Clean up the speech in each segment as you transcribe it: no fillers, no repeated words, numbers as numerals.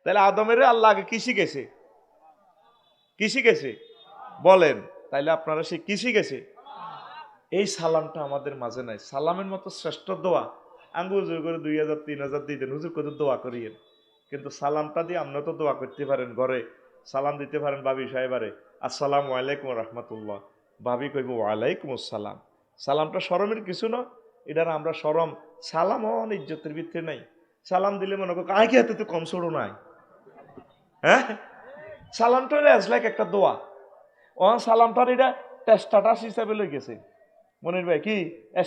তাহলে আদমের আল্লাহ আগে কি শিখেছে? কি শিখেছে বলেন? তাইলে আপনারা সে কি শিখেছে? এই সালামটা আমাদের মাঝে নাই। সালামের মতো শ্রেষ্ঠ দোয়া আঙ্গুল জোর করে 2000 3000 দিয়ে দেন, হুজুর কত দোয়া করিয়েন, কিন্তু সালামটা দিয়ে আপনারা তো দোয়া করতে পারেন। ঘরে সালাম দিতে পারেন ভাবি সাহেবারে, আসসালামু আলাইকুম রহমতুল্লাহ, ভাবি কইব ওয়ালাইকুম আসসালাম। সালামটা শরমের কিছু না, এটার আমরা শরম। সালাম অন ইজ্জতের ভিতরে নাই। সালাম দিলে মনে করো আগে হাতে তো কম সরো নাই। হ্যাঁ, সালামটা অ্যাজ লাইক একটা দোয়া। ও সালামটার এটা স্ট্যাটাস হিসাবে লই গেছে। মনির ভাই কি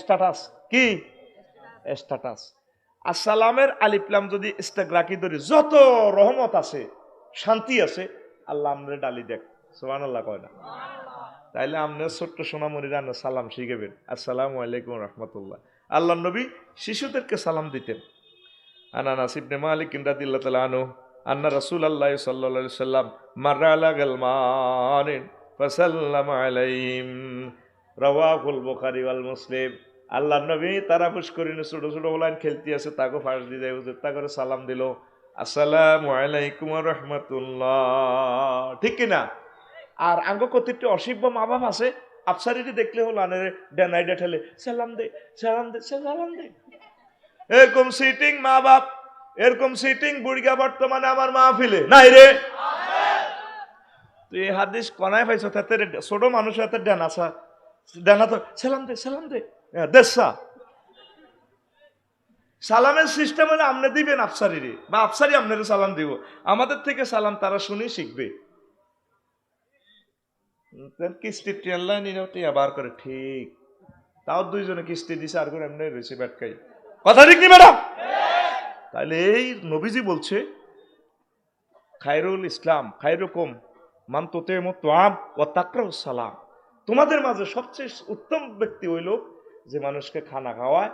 স্ট্যাটাস? কি স্ট্যাটাস? আসসালামের আলিফলাম যদি ইস্তেগরাকি ধরি, যত রহমত আছে, শান্তি আছে, আল্লাহ আমরে ডালি দেখ। সুবহানাল্লাহ কয় না? তাইলে আমনে ছোট্ট সোনামণিরা সালাম শিখেবেন, আসসালামু আলাইকুম রহমতুল্লাহ। আল্লাহ নবী শিশুদেরকে সালাম দিতেন। আনাস ইবনে মালিক রাদিয়াল্লাহু তাআলা আনহু আন্না রাসূলুল্লাহ সাল্লাল্লাহু আলাইহি সাল্লাম মাররা আলা গালমানিন ফাসাল্লামা আলাইহিম, রাওয়াহুল বুখারী ওয়াল মুসলিম। আল্লাহর নবী তারা পুষ্করিণী ছোট ছোট ওলাইন খেলতে আছে, তাকে ফাঁস দিয়ে হুজুর তা করে সালাম দিল, আসসালামু আলাইকুম ওয়া রাহমাতুল্লাহ। ঠিক কি না? আর আঙ্গ কতিটি অসিব্য মা বাপ আছে, আফসারিটি দেখলে হলো আনের ডেনাইডা ঠেলে সালাম দে সালাম দে সালাম দে। এরকম সিটিং মা বাপ, এরকম সিটিং বুড়িগা বর্তমানে আমার মাহফিলে নাই রে। তুই এই হাদিস কনায় পাইছ? তাতে ছোট মানুষ হাতে ডেনাসা ডেনা তো সালাম দে সালাম দে দেশা। সালামের সিস্টেম হলে আপনি দিবেন আফসারিরে, বা আফসারি আপনার সালাম দিব। আমাদের থেকে সালাম তারা শুনে শিখবে। কিস্তি ট্রেন লাইন বার করে ঠিক, তাও দুইজনে কিস্তি দিছে, আর করে এমনি রয়েছে ব্যাটকাই। কথা ঠিক নি ম্যাডাম? তাহলে এই নবীজি বলছে খায়রুল ইসলাম খায়রুকুম মান তুতিমু তুআম ওয়া তাকরাউস সালাম। তোমাদের মাঝে সবচেয়ে উত্তম ব্যক্তি হইল যে মানুষকে খানা খাওয়ায়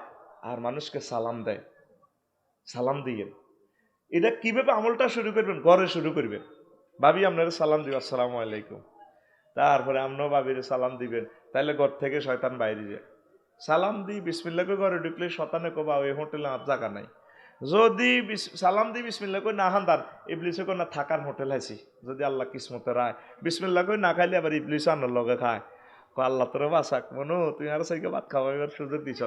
আর মানুষকে সালাম দেয়। সালাম দিয়েন। এটা কিভাবে আমলটা শুরু করবেন? ঘরে শুরু করবেন। ভাবি আপনারা সালাম দিবেন, আসসালামু আলাইকুম। তারপরে আপনিও ভাবিরে সালাম দিবেন, তাহলে ঘর থেকে শয়তান বাইরে যায়। সালাম দি বিসমিল্লাহ করে ঘরে ঢুকলে শতানে কবা ওই হোটেলে আর জায়গা নাই। যদি সালাম দি বিসমিল্লাহ করে না হান্দার, ইবলিসে করে না থাকার হোটেল আছি, যদি আল্লাহ কিসমতে রায়। বিসমিল্লাহ করে না খাইলে আবার ইবলিস আনার লগে খায়। আল্লাহ তোর বাসাক মনু, তুই আর সাইকে ভাত খাওয়া এবার সুযোগ দিছ।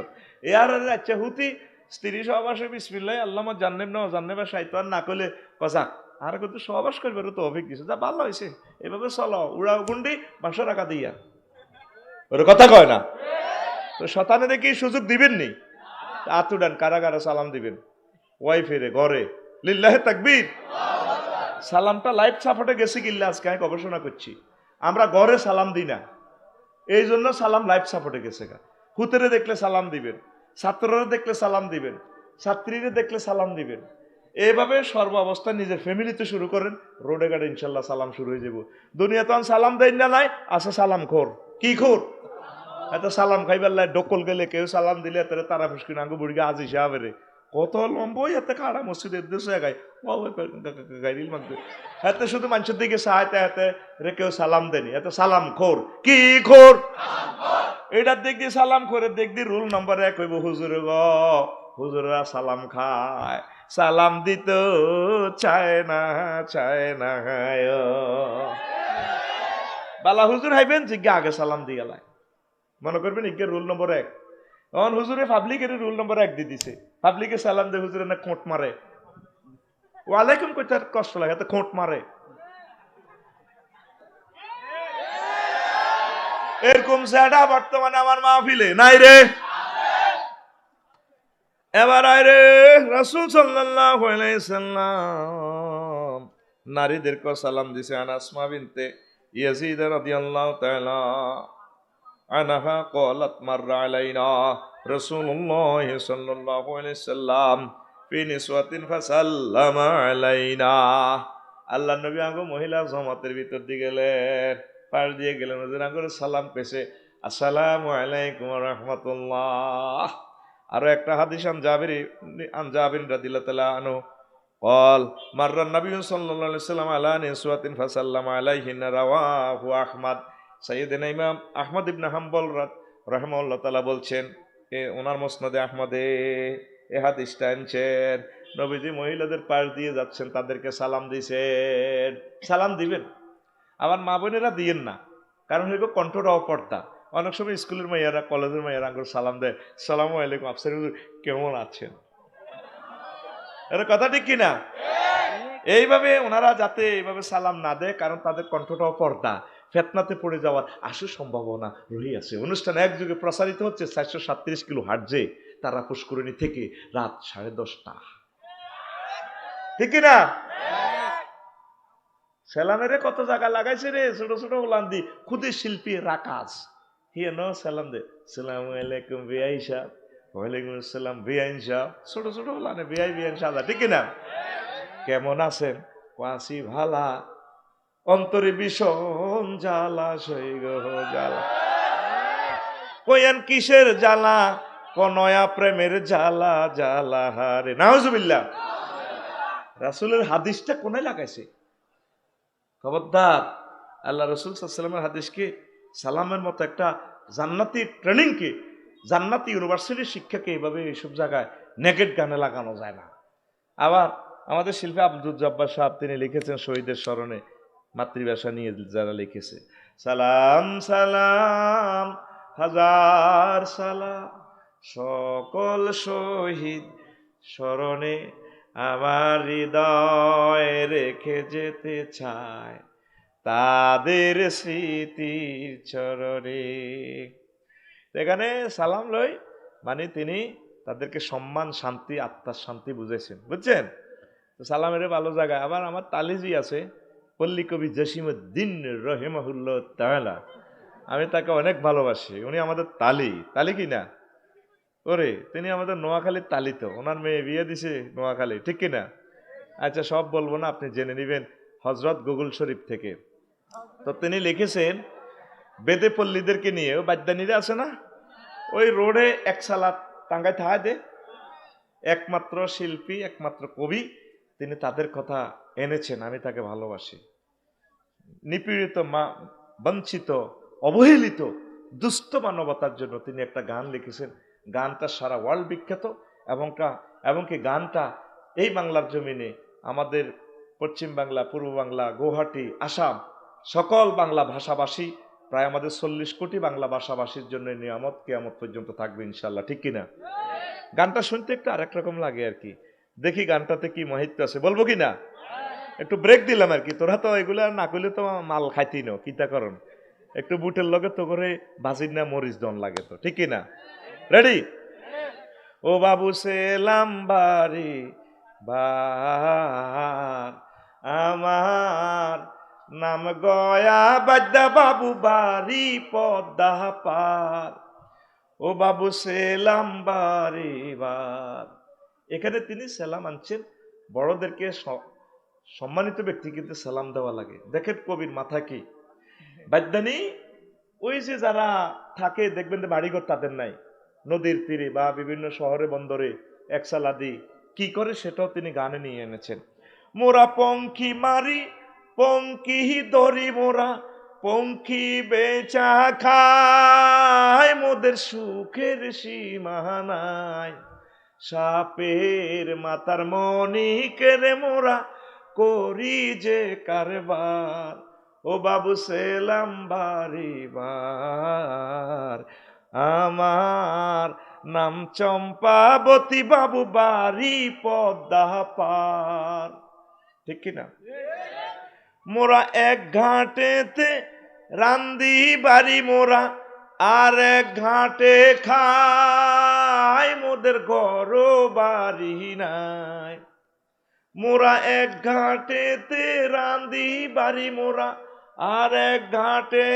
এ আর আচ্ছা হুতি স্ত্রী সহবাসে বিসমিল্লাহ আল্লাহ জান্নেব না জান্নেব সাইতান না করলে কসাক আর কিন্তু সহবাস করবে তো অভিজ্ঞ দিছে, যা ভালো হয়েছে, এভাবে চলো উড়া গুন্ডি বাসা রাখা দিয়া। ওর কথা কয় না তো শতানে দেখি সুযোগ দিবেন নি? আতুডান কারা কারা সালাম দিবেন ওয়াইফেরে ঘরে, লিল্লাহে তাকবীর। সালামটা লাইফ সাপোর্টে গেছে কিল্লা আজকে আমি গবেষণা করছি। আমরা ঘরে সালাম দিই না, এই জন্য সালাম লাইফ সাপোর্টে গেছে। হুতেরে দেখলে সালাম দিবেন, ছাত্ররা দেখলে সালাম দিবেন, ছাত্রীরা দেখলে সালাম দিবেন। এইভাবে সর্ব অবস্থা নিজের ফ্যামিলিতে শুরু করেন, রোডে গাড়ি ইনশাল্লাহ সালাম শুরু হয়ে যাব। দুনিয়া তো সালাম দেন না নাই, আছে সালাম খোর। কি খোর? এত সালাম খাইবার লাই ডকল গেলে কেউ সালাম দিলে তারা ফুসকিন আঙ্গু বুড়িকে আজ হিসাবে রে কত লম্বই এতে খাড়া মসজিদের দেশে গাই গাইল মানতে এতে শুধু মানুষের দিকে সাহায্য হাতে রে কেউ সালাম দেনি, এত সালাম খোর। কি খোর? এটার দিক দিয়ে সালাম করে দিক দিয়ে রুল নম্বর 1 হইব হুজুর গ, হুজুররা সালাম খায়, সালাম দিত চায় না বালা হুজুর হাইবেন জিজ্ঞা আগে সালাম দিয়ে গেলায় মনে করবেন ইকে রুল নম্বর 1। তখন হুজুরে পাবলিকের রুল নম্বর 1 দিয়ে দিছে, পাবলিকে সালাম দে হুজুরে না খোঁট মারে, ওয়ালাইকুম কইতে কষ্ট লাগে, এত খোঁট মারে। এরকম সেটা বর্তমানে আমার মাহফিলে নাই রে। এবার আরে রাসূল সাল্লাল্লাহু আলাইহি সাল্লাম নারীদেরকে সালাম দিছে। আসমা বিনতে ইয়াজিদ রাদিয়াল্লাহু তাআলা আনহা ক্বালাত মাররা আলাইনা রাসূলুল্লাহ সাল্লাল্লাহু আলাইহি সাল্লাম ফি নিসওয়াতিন ফাসাল্লামা আলাইনা। আল্লাহর নবী আঙ্গো মহিলা জামাতের ভিতর দিয়ে গেলেন, পাশ দিয়ে গেলেন, ওদের আঙ্গো সালাম পেছে, আসসালামু আলাইকুম ওয়া রাহমাতুল্লাহ। আরো একটা হাদিস আন জাবির রাদিয়াল্লাহু তাআলা আনহু قال مر النبي صلى الله عليه وسلم على نسوة فسلم عليهن رواه আহমদ। সাইয়েদনা ইমাম আহমদ ইবনে হাম্বল রাহিমাহুল্লাহ তাআলা বলছেন, ওনার মুসনাদে আহমদে এই হাদিসটা আনছেন, নবীজি মহিলাদের পাশ দিয়ে যাচ্ছেন, তাদেরকে সালাম দিয়েছেন, সালাম দিবেন। আবার মা বোনেরা দিয়েন না, কারণ হইল কণ্ঠটা অপর্দা। অনেক সময় স্কুলের মেয়েরা, কলেজের মেয়েরা আঙ্গুর সালাম দেয়, সালামু আলাইকুম আফসার হুজুর কেমন আছেন। এটা কথা ঠিক কিনা? এইভাবে ওনারা যাতে এইভাবে সালাম না দেয়, কারণ তাদের কণ্ঠটা অপর্দা, ফেতনাতে পড়ে যাওয়ার আশু সম্ভাবনা রহিয়াছে। অনুষ্ঠান একযুগে প্রসারিত হচ্ছে 437 কিলো হার্টজে, তারা পুষ্করিণী থেকে রাত 10:30। ঠিক কিনা? সালামের কত জায়গা লাগাইছে রে, ছোট ছোট ওলান্দি খুদে শিল্পী রাকাজ হিয়ে ন সালাম দে, সালাম আলাইকুম বিআই সাহেব, ওয়ালাইকুম আসসালাম বিআইন সাহেব, ছোট ছোট ওলানে বিআই বিআইন সাদা। ঠিক কিনা? কেমন আছেন? কাশি ভালা, অন্তরে ভীষণ জ্বালা, সৈগ জ্বালা, কইয়ান কিসের জ্বালা, কনয়া প্রেমের জ্বালা, জ্বালা হারে নাউজুবিল্লাহ। রাসূলের হাদিসটা কোনায় লাগাইছে? খবরদার, আল্লাহ রসুল সাল্লামের হাদিসকে, সালামের মতো একটা জান্নাতি ট্রেনিংকে, জান্নাতি ইউনিভার্সিটির শিক্ষাকে এইভাবে এইসব জায়গায় নেগেট গানে লাগানো যায় না। আবার আমাদের শিল্পী আব্দুল জব্বার সাহেব, তিনি লিখেছেন শহীদের স্মরণে, মাতৃভাষা নিয়ে যারা লিখেছে, সালাম সালাম হাজার সালাম, সকল শহীদ স্মরণে আমার হৃদয় রেখে যেতে চায় তাদের স্মৃতির চরণে। এখানে সালাম লই মানে তিনি তাদেরকে সম্মান, শান্তি, আত্মার শান্তি বুঝেছেন, বুঝছেন? তো সালামের ভালো জায়গায়। আবার আমার তালিজি আছে পল্লী কবি জসিমউদ্দিন রহিমাহুল্লাহ তাআলা, আমি তাকে অনেক ভালোবাসি। উনি আমাদের তালি কি না ওরে, তিনি আমাদের নোয়াখালীর তালি। তো ওনার মেয়ে বিয়ে দিছে নোয়াখালী, ঠিক কিনা? আচ্ছা সব বলবো না, আপনি জেনে নেবেন হজরত গুগল শরীফ থেকে। তো তিনি লিখেছেন বেদে পল্লীদেরকে নিয়ে, বাদ্যানীরা আছে না, ওই রোডে এক সালাত টাঙ্গায় থাকা দে, একমাত্র শিল্পী, একমাত্র কবি, তিনি তাদের কথা এনেছেন। আমি তাকে ভালোবাসি। নিপীড়িত, বঞ্চিত, অবহেলিত, দুস্থ মানবতার জন্য তিনি একটা গান লিখেছেন। গানটা সারা ওয়ার্ল্ড বিখ্যাত, এমনকি গানটা এই বাংলার জমিনে, আমাদের পশ্চিম বাংলা, পূর্ব বাংলা, গুয়াহাটি, আসাম, সকল বাংলা ভাষাভাষী, প্রায় আমাদের 40 কোটি বাংলা ভাষাভাষীর জন্য নিয়ামত কিয়ামত পর্যন্ত থাকবে ইনশাল্লাহ। ঠিক কিনা? গানটা শুনতে একটু আরেক রকম লাগে আর কি। দেখি গানটাতে কি মাহিত্য আছে, বলবো কি না? একটু ব্রেক দিলাম আর কি। তোরা তো এগুলা না করলে তো মাল খাইতি ন, কিতা করন, একটু বুটের লগে তো করে বাজির না মরিচ দন লাগে তো, ঠিক কিনা? রেডি? ও বাবু সেলাম বাড়ি বার, আমার নাম গয়া বাদ্যা বাবু বাড়ি পদ্মা পার, ও বাবু সেলাম বাড়ি বার। এখানে তিনি সালাম আনছেন, বড়দেরকে, সম্মানিত ব্যক্তি কিন্তু সালাম দেওয়া লাগে। দেখেন কবির মাথা কি, বাদ্যানী ওই যে যারা থাকে দেখবেন যে বাড়িঘর তাদের নাই, নদীর তীরে বা বিভিন্ন শহরে বন্দরে একসালাদি কি করে, সেটাও তিনি গানে নিয়ে এনেছেন। মোরা পঙ্খী মারি পঙ্খী দড়ি, মোরা পঙ্খী বেচা খায়, মোদের সুখের সীমা নাই, সাপের মাতার মনি কেড়ে মোরা করি যে কারবার, ও বাবু সেলাম বাড়ি বার, আমার নাম চম্পাবতী বাবু বাড়ি পদ্মা পার। ঠিক কিনা? মোরা এক ঘাটেতে রান্দি বাড়ি, মোরা আর এক ঘাটে খাই, মোদের ঘর বাড়ি নাই, মোরা এক ঘাটেতে রান্দি বাড়ি, মোরা আর এক ঘাটে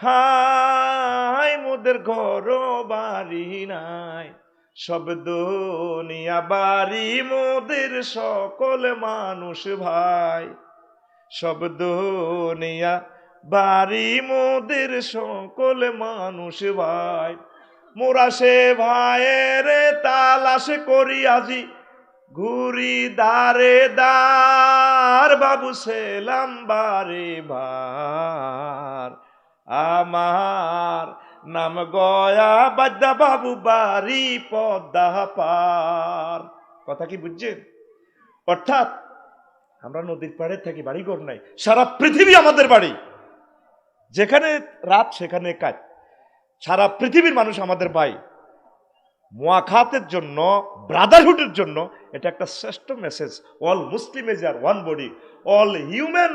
খাই, মোদের ঘর বাড়ি নাই, সব দুনিয়া বাড়ি মোদের সকল মানুষ ভাই, সব দুনিয়া বাড়ি মোদের সকল মানুষ ভাই, মোরা সে ভাইয়ের তালাশ করি আজি ঘুরি দারে দার, বাবু সেলাম বারে বার, আমার নাম গয়া বাদ্যা বাবু বাড়ি পদ্মা পার। কথা কি বুঝছেন? অর্থাৎ আমরা নদীর পাড়ে থাকি, বাড়িঘর নাই, সারা পৃথিবী আমাদের বাড়ি, যেখানে রাত সেখানে কাজ, সারা পৃথিবীর মানুষ আমাদের ভাই। মুআখাতের জন্য, ব্রাদারহুডের জন্য এটা একটা শ্রেষ্ঠ message. All Muslim is are one body, all human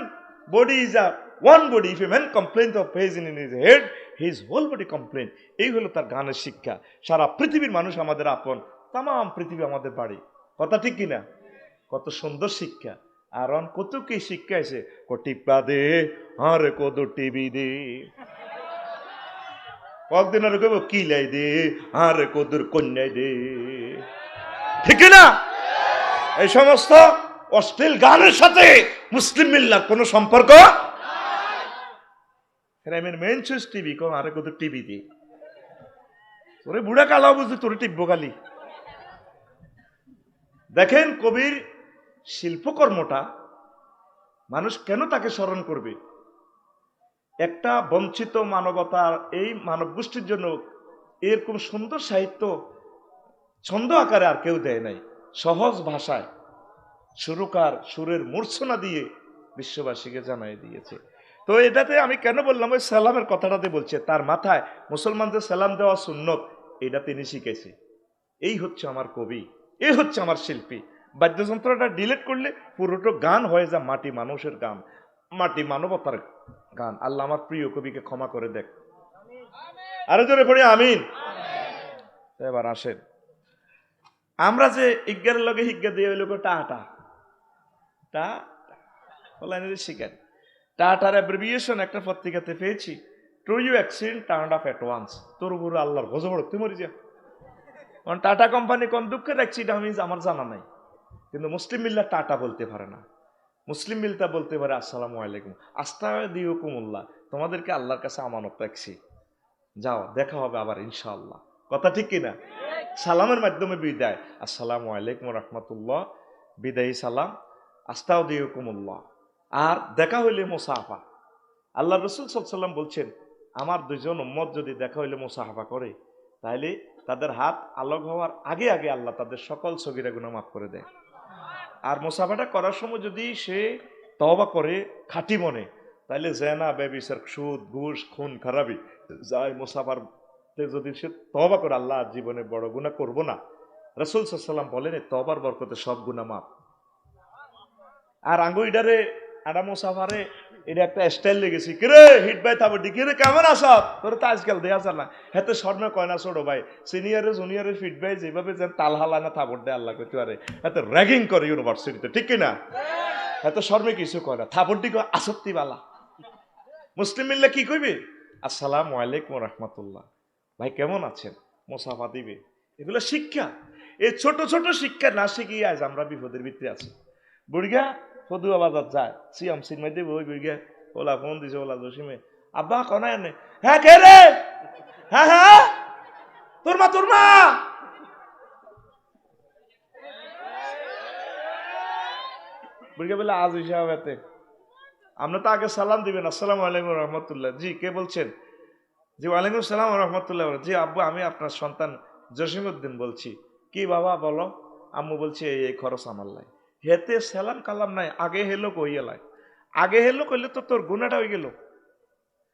body is are one body, if a man complain of poison in his head, his whole body complain. এই হলো তার গানের শিক্ষা। সারা পৃথিবীর মানুষ আমাদের আপন, তাম পৃথিবী আমাদের বাড়ি। কথা ঠিক কিনা? কত সুন্দর শিক্ষা। আর কত কি শিক্ষা আছে, টিপা দে আর কত টিভি দে, কয়েকদিন আর কইব কিলাই দে আর কদুর কন্যাই দে, ঠিক না? এই সমস্ত অশ্লীল গানের সাথে মুসলিম মিল্লার কোন সম্পর্ক। মেন সুইচ টিভি কম আরে কত টিভি দি, তোরে বুড়া কালাও বুঝি তোরে টিপবো খালি। দেখেন কবির শিল্পকর্মটা মানুষ কেন তাকে স্মরণ করবে? একটা বঞ্চিত মানবতার এই মানব গোষ্ঠীর জন্য এরকম সুন্দর সাহিত্য ছন্দ আকারে আর কেউ দেয় নাই। সহজ ভাষায় সুরকার সুরের মূর্ছনা দিয়ে বিশ্ববাসীকে জানাই দিয়েছে। তো এটাতে আমি কেন বললাম, ওই সালামের কথাটাতে বলছে, তার মাথায় মুসলমানদের সালাম দেওয়া সুন্নত, এটা তিনি শিখেছে। এই হচ্ছে আমার কবি, এই হচ্ছে আমার শিল্পী। বাদ্যযন্ত্রটা ডিলিট করলে পুরোটা গান হয়ে যায় মাটি মানুষের গান, মাটি মানবতার গান। আল্লাহ আমার প্রিয় কবিকে ক্ষমা করে দেখ। আরো জোরে পড়ি আমিন। এবার আসেন, আমরা যে ইজ্ঞানের লগে হিজ্ঞা দিয়ে হইল টাটা, টা শিখেন। টাটার অ্যাব্রিভিয়েশন একটা পত্রিকাতে পেয়েছি, to you accident turn off at once. তোর উপর আল্লাহর গজব তুই মরি যা। কারণ টাটা কোম্পানি কোন দুঃখের অ্যাক্সিডেন্ট আমি আমার জানা নাই, কিন্তু মুসলিম মিল্লা টাটা বলতে পারে না। মুসলিম মিলতা বলতে পারে আসসালামু আলাইকুম, আস্তা দিউকুমুল্লাহ, তোমাদেরকে আল্লাহর কাছে আমানত রাখছি, যাও দেখা হবে আবার ইনশাআল্লাহ। কথা ঠিক কিনা? সালামের মাধ্যমে বিদায়, আসসালামু আলাইকুম রহমতুল্লাহ, বিদায়ী সালাম, আস্তাও দিউকুমুল্লাহ। আর দেখা হইলে মুসাফা। আল্লাহ রসুল সাল্লাল্লাহু আলাইহি ওয়াসাল্লাম বলছেন, আমার দুইজন উম্মত যদি দেখা হইলে মুসাফা করে, তাহলে তাদের হাত আলোক হওয়ার আগে আগে আল্লাহ তাদের সকল সগীরা গুনাহ মাফ করে দেয়। আর মুসাফাটা করার সময় যদি সে তওবা করে খাঁটি মনে, তাহলে জেনা, ব্যভিচার, সুদ, ঘুষ, খুন খারাপি যায় মুসাফার যদি সে তওবা করে, আল্লাহ জীবনে বড় গুনাহ করব না। রাসূল সাল্লাল্লাহু আলাইহি ওয়াসাল্লাম বলেন, তওবার বরকতে সব গুনাহ মাফ। আর আঙ্গুইডারে আডা মুসাফারে এটা একটা স্টাইল লেগেছি, কিরে হিট ভাই থাবডি, কিরে কেমন আছো, তোর তো আজকাল দেয়া যায় না, হেতে স্বর্ণ কয় না ছোট ভাই, সিনিয়রে জুনিয়রে ফিট ভাই যেভাবে যেন তাল হালা থাবড় দেয় আল্লাহ করতে পারে, এত র্যাগিং করে ইউনিভার্সিটিতে, ঠিক কিনা? এত শর্মে কিছু কয় না, থাবড়ি কয় আসক্তি বালা। মুসলিম মিল্লা কি কইবে? আসসালামু আলাইকুম রহমতুল্লাহ, ভাই কেমন আছেন, মুসাফা দিবে। এগুলো শিক্ষা। এই ছোট ছোট শিক্ষা না শিখিয়ে আজ আমরা বিপদের ভিতরে আছি। বুড়িগা ফদুয়া বাজার যায়, সিয়াম সিনমাই দেব, ওই বুড়িগা ওলা ফোন দিছে, ওলা জসিমে, আব্বা কনা এনে, হ্যাঁ কে রে, হ্যাঁ হ্যাঁ তোর মা, তোর মা। বুড়িগা বলে আজ হিসাব এতে আমরা তো আগে সালাম দিবেন, আসসালামু আলাইকুম রহমতুল্লাহ। জি কে বলছেন? জি ওয়ালাইকুম সালাম রহমতুল্লাহ। জি আব্বু আমি আপনার সন্তান জসিমউদ্দিন বলছি। কি বাবা বলো? আম্মু বলছে এই খরচ আমার লাই। হেতে সালাম কালাম নাই, আগে হেলো কইয়া লাই। আগে হেলো কইলে তো তোর গুনাহটা হয়ে গেল।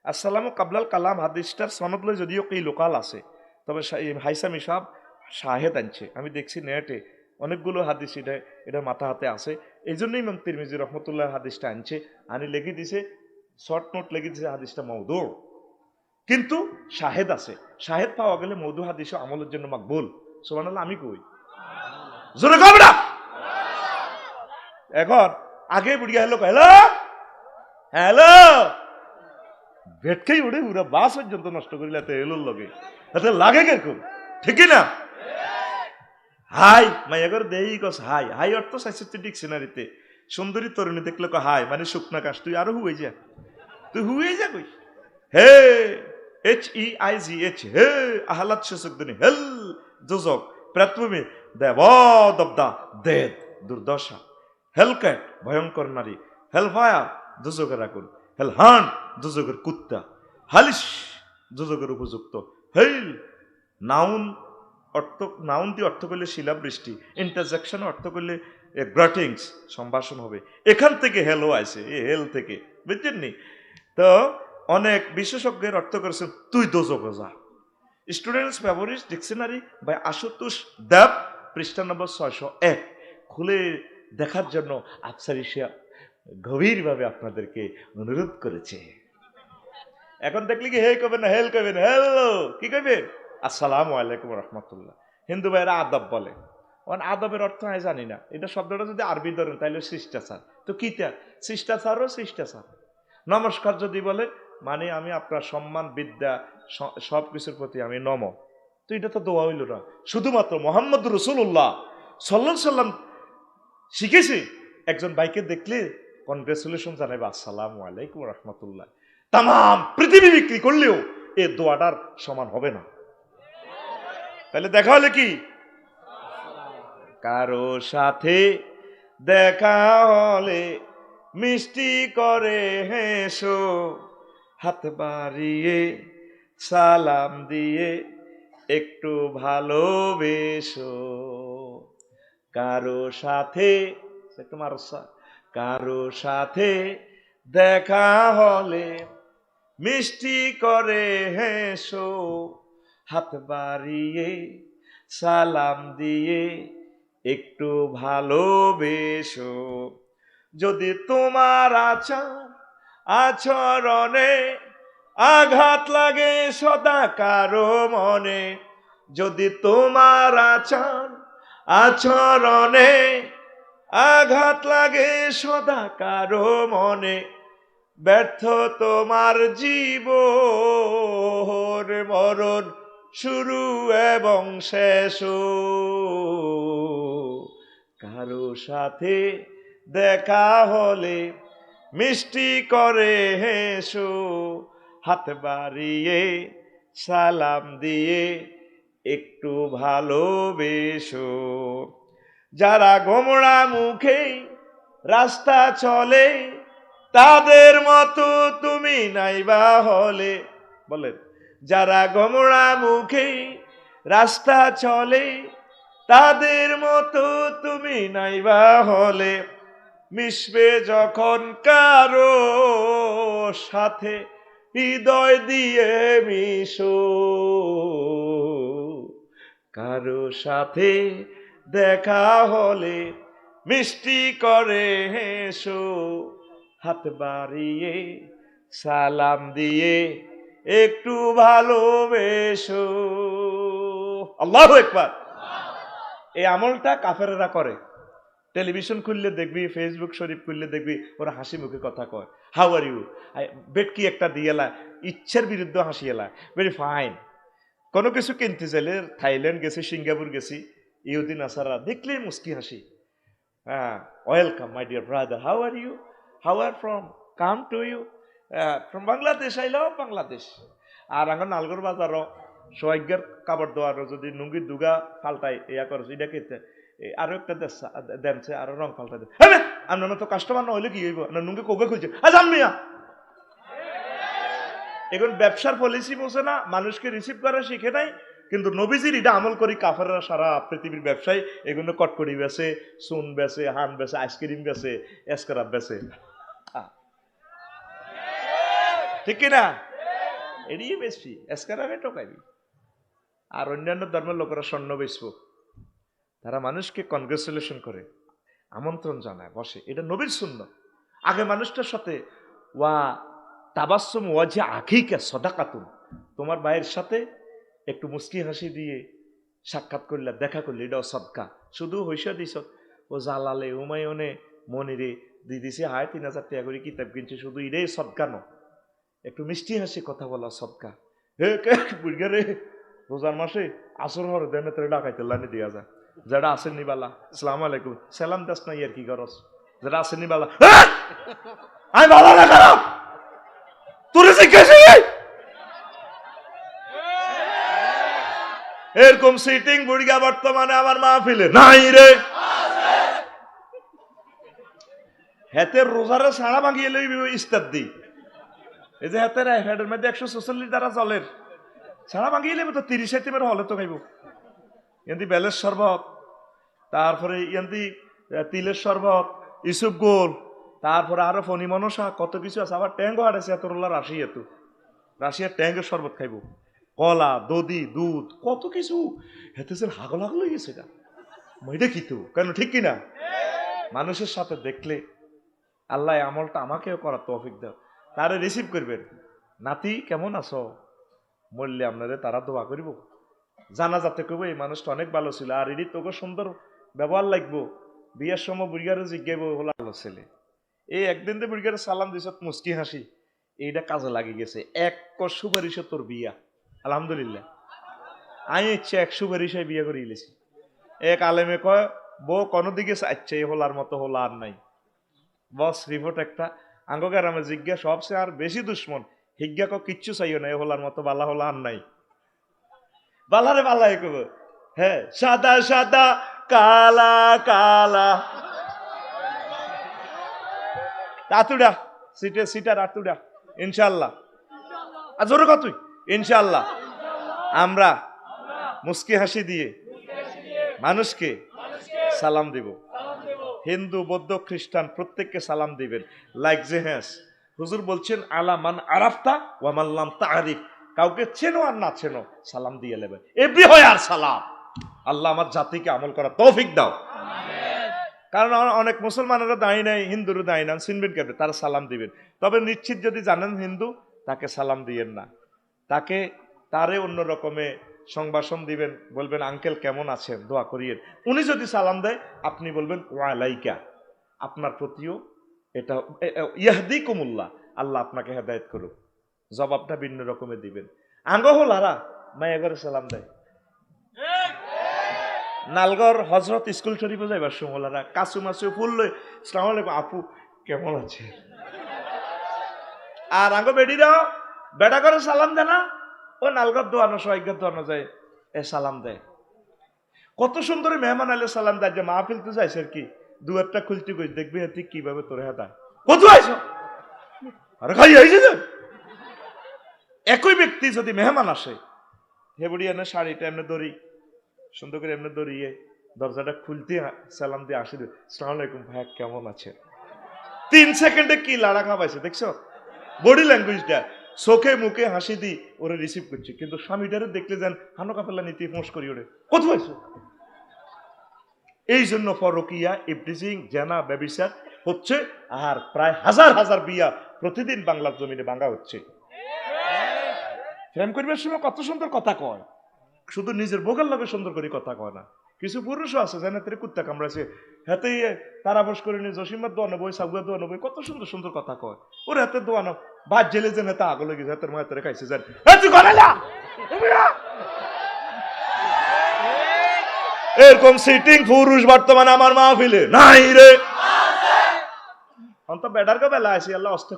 আসসালামু কাবলাল কালাম হাদিসটার সনদ লই যদিও কি লোকাল আছে, তবে হাইসামি সাহেব শাহেদ আনছে, আমি দেখছি নেটে অনেকগুলো হাদিস এটা মাথা হাতে আছে। এই জন্যই ইমাম তিরমিজি রহমতুল্লাহ হাদিসটা আনছে, আনি লেগে দিছে, শর্ট নোট লেগে দিছে হাদিসটা মওদু, কিন্তু শাহেদ আছে। শাহেদ পাওয়া গেলে মওদু হাদিস আমলের জন্য মাকবুল। সুবহানাল্লাহ। আমি কই জোরে কও না। এখন আগে বুড়িয়া হ্যালো হ্যালো হ্যালো ভেটকেই উড়ে পুরা বাস পর্যন্ত নষ্ট করিলে এলোর লগে এতে লাগে কিরকম, ঠিক না? হাই মাইয়াগর দেই কস হাই, হাই অর্থ সাইসিটি ডিকশনারিতে সুন্দরী তরুণী দেখলে ক হাই মানে শুকনা কাশ, তুই আরো হুয়ে যা, তুই হুয়ে যা কই। হে HEIGH হে আহলাদ সুসুকদনি হেল দুজক প্রাতভূমি দেব দবদা দেদ দুর্দশা, হেলক্যাট ভয়ঙ্কর নারী, হেল ফায়ার দুজকের আগুন, হেল হান্ট দুজকের কুত্তা, হালিশ দুজকের উপযুক্ত, হেল নাউন অর্থ, নাউন দিয়ে অর্থ করলে শিলাবৃষ্টি, ইন্টারজেকশন অর্থ করলে গ্রাটিংস সম্ভাষণ হবে, এখান থেকে হেলো আছে, এই হেল থেকে, বুঝছেন নি? তো অনেক বিশেষজ্ঞের অর্থ করেছেন তুই দোজখে যা। Students favourite dictionary by Ashutosh Dev, পৃষ্ঠা নম্বর 601 খুলে দেখার জন্য আফসার এশিয়া গভীরভাবে আপনাদেরকে অনুরোধ করেছে। এখন দেখলে কি হে কবেন না হেল কবেন, হ্যালো কি কবেন, আসসালামু আলাইকুম রহমতুল্লাহ। হিন্দু ভাইরা আদব বলে, আদবের অর্থ আমি জানি না, এটা শব্দটা যদি আরবি ধরেন তাহলে শিষ্টাচার। তো কি শিষ্টাচারও শিষ্টাচার। নমস্কার যদি বলে মানে আমি আপনার সম্মান বিদ্যা সব কিছুর প্রতি আমি নম। তো এটা তো দোয়া হইল না, শুধুমাত্র মোহাম্মদ রসুল্লাহ সাল্লাল্লাহু আলাইহি সাল্লাম শিখেছি একজন ভাইকে দেখলে কনগ্রেচুলেশন জানাবে আসসালামু আলাইকুম রহমতুল্লাহ। তাম পৃথিবী বিক্রি করলেও এ দোয়াটার সমান হবে না। তাহলে দেখা হলে কি, কারো সাথে দেখা হলে মিষ্টি করে হেসো, হাত বাড়িয়ে সালাম দিয়ে একটু ভালোবেসো। কারো সাথে একটু মারসা, কারো সাথে দেখা হলে মিষ্টি করে হেসো, হাত বাড়িয়ে সালাম দিয়ে একটু ভালোবেসো। যদি তোমার আচরণে আঘাত লাগে সদা কারো মনে, যদি তোমার আচরণে আঘাত লাগে সদা কারো মনে, ব্যর্থ তোমার জীবন, মরণ শুরু এবং শেষ। কারো সাথে দেখা হলে মিষ্টি করে হেসো, হাত বাড়িয়ে সালাম দিয়ে একটু ভালোবেসো। যারা গোমড়া মুখে রাস্তা চলে তাদের মতো তুমি নাইবা হলে, বলেন, যারা গোমড়া মুখে রাস্তা চলে তাদের মতো তুমি নাইবা হলে, মিশবে যখন কারো সাথে হৃদয় দিয়ে মিশো। কারো সাথে দেখা হলে মিষ্টি করে হেসো, হাত বাড়িয়ে সালাম দিয়ে একটু ভালোবেসো। আল্লাহু আকবার। এই আমলটা কাফেরেরা করে। টেলিভিশন খুললে দেখবি, ফেসবুক শরীফ খুললে দেখবি ওরা হাসি মুখে কথা কয়, হাউ আর ইউ, বেটকি একটা দিয়েলা, ইচ্ছের বিরুদ্ধে হাসিয়েলা, ভেরি ফাইন। কোনো কিছু কিনতে চাইলে থাইল্যান্ড গেছি, সিঙ্গাপুর গেছি, ইহুদিন আসারা দেখলেই মুস্কি হাসি। হ্যাঁ, welcome my dear brother, how are you, how are from, come to you from Bangladesh, I love Bangladesh. আর এখন নালগর বাজারও সোয়াগ্যের কাপড় দেওয়ার যদি নুঙ্গি দুগা ফাল্টাই ইয়া করছে, এটা খেতে আরো একটা দেনছে আরো রং পাল্টা দেয়। হ্যাঁ আপনার তো কাস্টমার না হইলে কি হইব, না নুঙ্গি কোকে খুলছে মিয়া। এখন ব্যবসার পলিসি বোঝে না, মানুষকে রিসিভ করা শিখে নাই, কিন্তু নবীজির এটা আমল করি কাফেররা সারা পৃথিবীর ব্যবসায় এগুলো কটকড়ি বেছে, চুন বেছে, হান বেছে, আইসক্রিম বেছে, এসকারাপ বেছে, ঠিক কিনা? এড়িয়ে বেশি এসকারাপে টোকাইবি। আর অন্যান্য ধর্মের লোকেরা স্বর্ণ বেচবো, তারা মানুষকে কনগ্রেচুলেশন করে, আমন্ত্রণ জানায়, বসে। এটা নবীর সুন্নাত। আগে মানুষটার সাথে ওয়া তাবাসসুম ওয়াজহি আখিকা সাদাকাতুন, তোমার ভাইয়ের সাথে একটু মুস্কি হাসি দিয়ে সাক্ষাৎ করলে, দেখা করলে, এটাও সদকা। শুধু হইসা দিস ও জালালে হুমায়ুনে মনিরে দিয়ে দিছে হায় 3000 টাকা করে কিতাব কিনছে, শুধু এটাই সদকা ন, একটু মিষ্টি হাসি কথা বলা সদকা। হে বুঝগা রে, রোজার মাসে আসর হর দেনে তোরে ডাকাইতে লানি দিয়া যায়, যারা আসেন নিবালা আসসালামু আলাইকুম সালাম দাস না, ইয়ার কি করস, যারা আসেন নিবালা আমি ভালো না খারাপ তোরে জিজ্ঞাসা এরকম সিটিং বুড়িয়া বর্তমানে আমার মাহফিলে নাই রে। হেতের রোজারে সাড়া ভাঙিয়ে লইবি ইস্তার দি, এই যে হেতের হেডের মধ্যে 146 দ্বারা জলের সাড়া ভাঙিয়ে লইবে তো 30 সেন্টিমিটার হলে তো খাইব। এমনি বেলের শরবত, তারপরে এমনি তিলের শরবত, ইসুপ গোল, তারপরে আরো ফণি মনসা, কত কিছু আছে। আবার ট্যাঙ্গও হারাইছে এতরোলা রাশিয়া, তো রাশিয়ার ট্যাঙ্গের শরবত খাইব, কলা, দধি, দুধ, কত কিছু। হেতেছেন হাগল হাগল হয়ে গেছে গা, এটা কি তো কেন, ঠিক কিনা? মানুষের সাথে দেখলে আল্লাহ আমলটা আমাকেও করার তৌফিক দাও। তারে রিসিভ করবেন, নাতি কেমন আছো, মরলে আপনারে তারা দোয়া করিব, জানা যাতে কইব এই মানুষটা অনেক ভালো ছিল, আর এটি তোকে সুন্দর ব্যবহার লাগবো। বিয়ের সময় বুড়িয়ারে জিজ্ঞাব হলো ভালো ছেলে, এই একদিন তো বুড়িয়ারে সালাম দিছ মুস্কি হাসি, এইটা কাজে লাগে গেছে। এক সুপারিশে তোর বিয়া, আলহামদুলিল্লাহ। আমি ইচ্ছে এক সুপারিশে বিয়ে করে ইলেছি। এক আলেমে কয় বউ কোনো দিকে চাইছে এই হোলার মতো হোলা আর নাই। বস রিপোর্ট একটা আঙ্গকার আমি জিজ্ঞা সবচেয়ে আর বেশি দুশ্মন, হিজ্ঞা কিচ্ছু চাইও না, এই হোলার মতো বালা হোলা আর নাই। বালারে বালাই কব, হ্যাঁ সাদা সাদা কালা কালা, আতুডা সিটে সিটার আতুডা, ইনশাল্লাহ। আর জোরে কত ইনশাল্লাহ। আমরা মুস্কি হাসি দিয়ে মানুষকে সালাম দিব। হিন্দু, বৌদ্ধ, খ্রিস্টান প্রত্যেককে সালাম দিবেন। লাইক যে হ্যাঁ হুজুর বলছেন আলা মান আরাফতা ওয়া মান লাম তারিফ, কাউকে চেনো আর না চেনো সালাম দিয়ে নেবে, এভরি হয় আর সালাম। আল্লাহ আমার জাতিকে আমল করা তৌফিক দাও। কারণ অনেক মুসলমানেরও দাঁড়িয়ে নাই, হিন্দুরও দাঁড়িয়ে নেন, চিনবেন কেমন, তারা সালাম দিবেন। তবে নিশ্চিত যদি জানেন হিন্দু, তাকে সালাম দিয়েন না, তাকে তারে অন্য রকমে সংবাসন দিবেন, বলবেন আঙ্কেল কেমন আছেন, দোয়া করিয়েন। উনি যদি সালাম দেয় আপনি বলবেন ওয়ালাইকা, আপনার প্রতিও এটা ইয়াহদিকুমুল্লাহ, আল্লাহ আপনাকে হেদায়েত করুক, জবাবটা ভিন্ন রকমের দিবেন। আঙ্গ হলারা মায়া করে সালাম দেয়, নালগড় হজরত স্কুল শরীফে যাইবার সমলারা কাছু মাছু ফুল লই আসসালামু আলাইকুম আপু কেমন আছে। আর আঙ্গ বেডিরাও বেটা করে সালাম দেয় না, ও নালগড় দোয়ানো সহায়িকার দোয়ানো যায়, এ সালাম দেয়। কত সুন্দর মেহমান আলে সালাম দেয়, যে মাহফিল তো যাইছে আর কি, দুয়ারটা খুলতে কই দেখবি ঠিক কিভাবে তোর হেতা কত আইছো, আরে খাই আইছে যে। একই ব্যক্তি যদি মেহমান আসে, হে বুড়ি এনে শাড়িটা এমনি দড়ি সুন্দর করে এমনি দড়িয়ে দরজাটা খুলতে সালাম দিয়ে আসি, আসসালামু আলাইকুম ভাইয়া কেমন আছে, 3 সেকেন্ডে কি লাড়া খাওয়াইছে দেখছো, বডি ল্যাঙ্গুয়েজটা, চোখে মুখে হাসি দি ওরে রিসিভ করছে। কিন্তু স্বামীটারে দেখলে যেন হানো কাফেলা নীতি ফোঁস করি ওরে কত পাইছো। এই জন্য পরকিয়া, ইফটিজিং, জেনা, ব্যভিচার হচ্ছে, আর প্রায় হাজার হাজার বিয়া প্রতিদিন বাংলার জমিনে ভাঙা হচ্ছে। প্রেম করবার সময় কত সুন্দর কথা কয়, শুধু নিজের বোকার লগে সুন্দর করে কথা কয় না। কিছু পুরুষও আছে যেন তেরে কুত্তা কামড়াইছে, হাতে তারা বস করে নিয়ে জসিমার দোয়ানো বই, সাগুয়া দোয়ানো বই, কত সুন্দর সুন্দর কথা কয়। ওর হাতে দোয়ানো বাদ জেলে যেন হাতে আগো লেগে হাতের মায়ের তেরে খাইছে যেন এরকম সিটিং পুরুষ বর্তমানে আমার মাহফিলে নাই রে। অন্ত বেটার কে বেলা আসি আল্লাহ অস্তে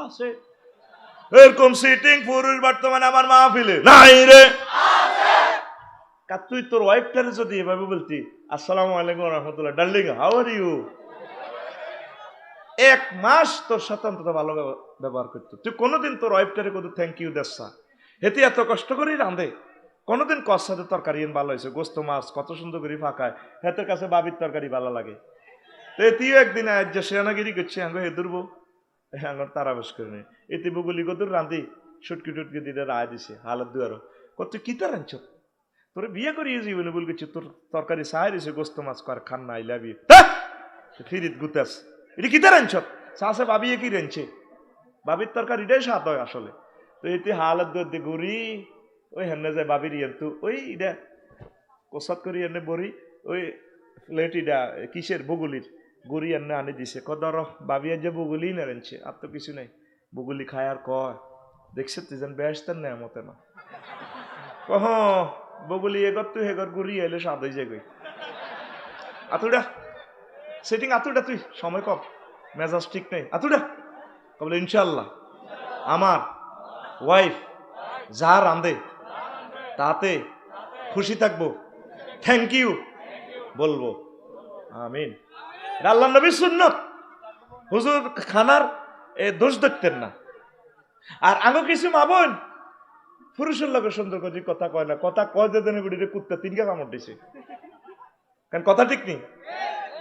আছে, এরকম সিটিং পুরুষ বর্তমানে আমার মাহফিলে নাই রে। তুই তোর ওয়াইফটারে যদি এভাবে বলতি আসসালামু আলাইকুম রহমতুল্লাহ ডার্লিং হাউ আর ইউ, 1 মাস তোর সাথে অন্তত ভালো ব্যবহার করতো। তুই কোনোদিন তোর ওয়াইফটারে কত থ্যাংক ইউ দেসা, হেতে এত কষ্ট করেই রাঁধে, কোনোদিন কর সাথে তরকারি ভালো হয়েছে, গোস্ত মাছ কত সুন্দর করে ফাঁকায়, হেতের কাছে বাবির তরকারি ভালো লাগে। তো এটিও একদিন আজ সেনাগিরি করছে আঙ্গ হে দুর্বো আঙ্গর তারা বস করে নেই, এতে বগুলি কদুর রাঁধি সুটকি টুটকি দিতে রায় দিছে হালত দুয়ারও কত কি তার আনছ, তোরে বিয়ে করিয়ে জীবনে বল করছি, তোর তরকারি সাহায্য দিছে গোস্ত মাছ কর খান না আইলা বিয়ে ফিরিত গুতাস, এটা কি তার আনছ চাষে বাবিয়ে কি রেঞ্চে, বাবির তরকারি এটাই স্বাদ হয় আসলে। তো এতে হালত দুয়ার দিয়ে ঘুরি ওই হেমনে যায় বাবির ইয়েন্তু ওই এটা কোসাত করি এনে বড়ি ওই প্লেট এটা কিসের বগুলির গুড়ি এনে আনি দিছে কদর বাবিয়া যে বগুলি না রেঞ্চে, আর তো কিছু নেই, বগুলি খায় আর কয় দেখছে তুই যেন ব্যস্তার নেয় মতে না কহ বগুলি এগর তুই হেগর গুড়ি এলে স্বাদ হয়ে যায় গই আতুডা সেটিং আতুডা তুই সময় কম মেজাজ ঠিক নেই আতুডা বলে ইনশাল্লাহ আমার ওয়াইফ যা রাঁধে তাতে খুশি থাকবো, থ্যাংক ইউ বলবো, আমিন। আল্লাহ নবীর সুন্নত, হুজুর খানার দোষ দেখতেন না। আর আগে কিছু মা বোন পুরুষের লোকের সুন্দর করে কথা কয় না, কথা কয় যে দিনে বুড়িরে কুত্তা 3 কামড় দিছে, কারণ কথা ঠিক নেই।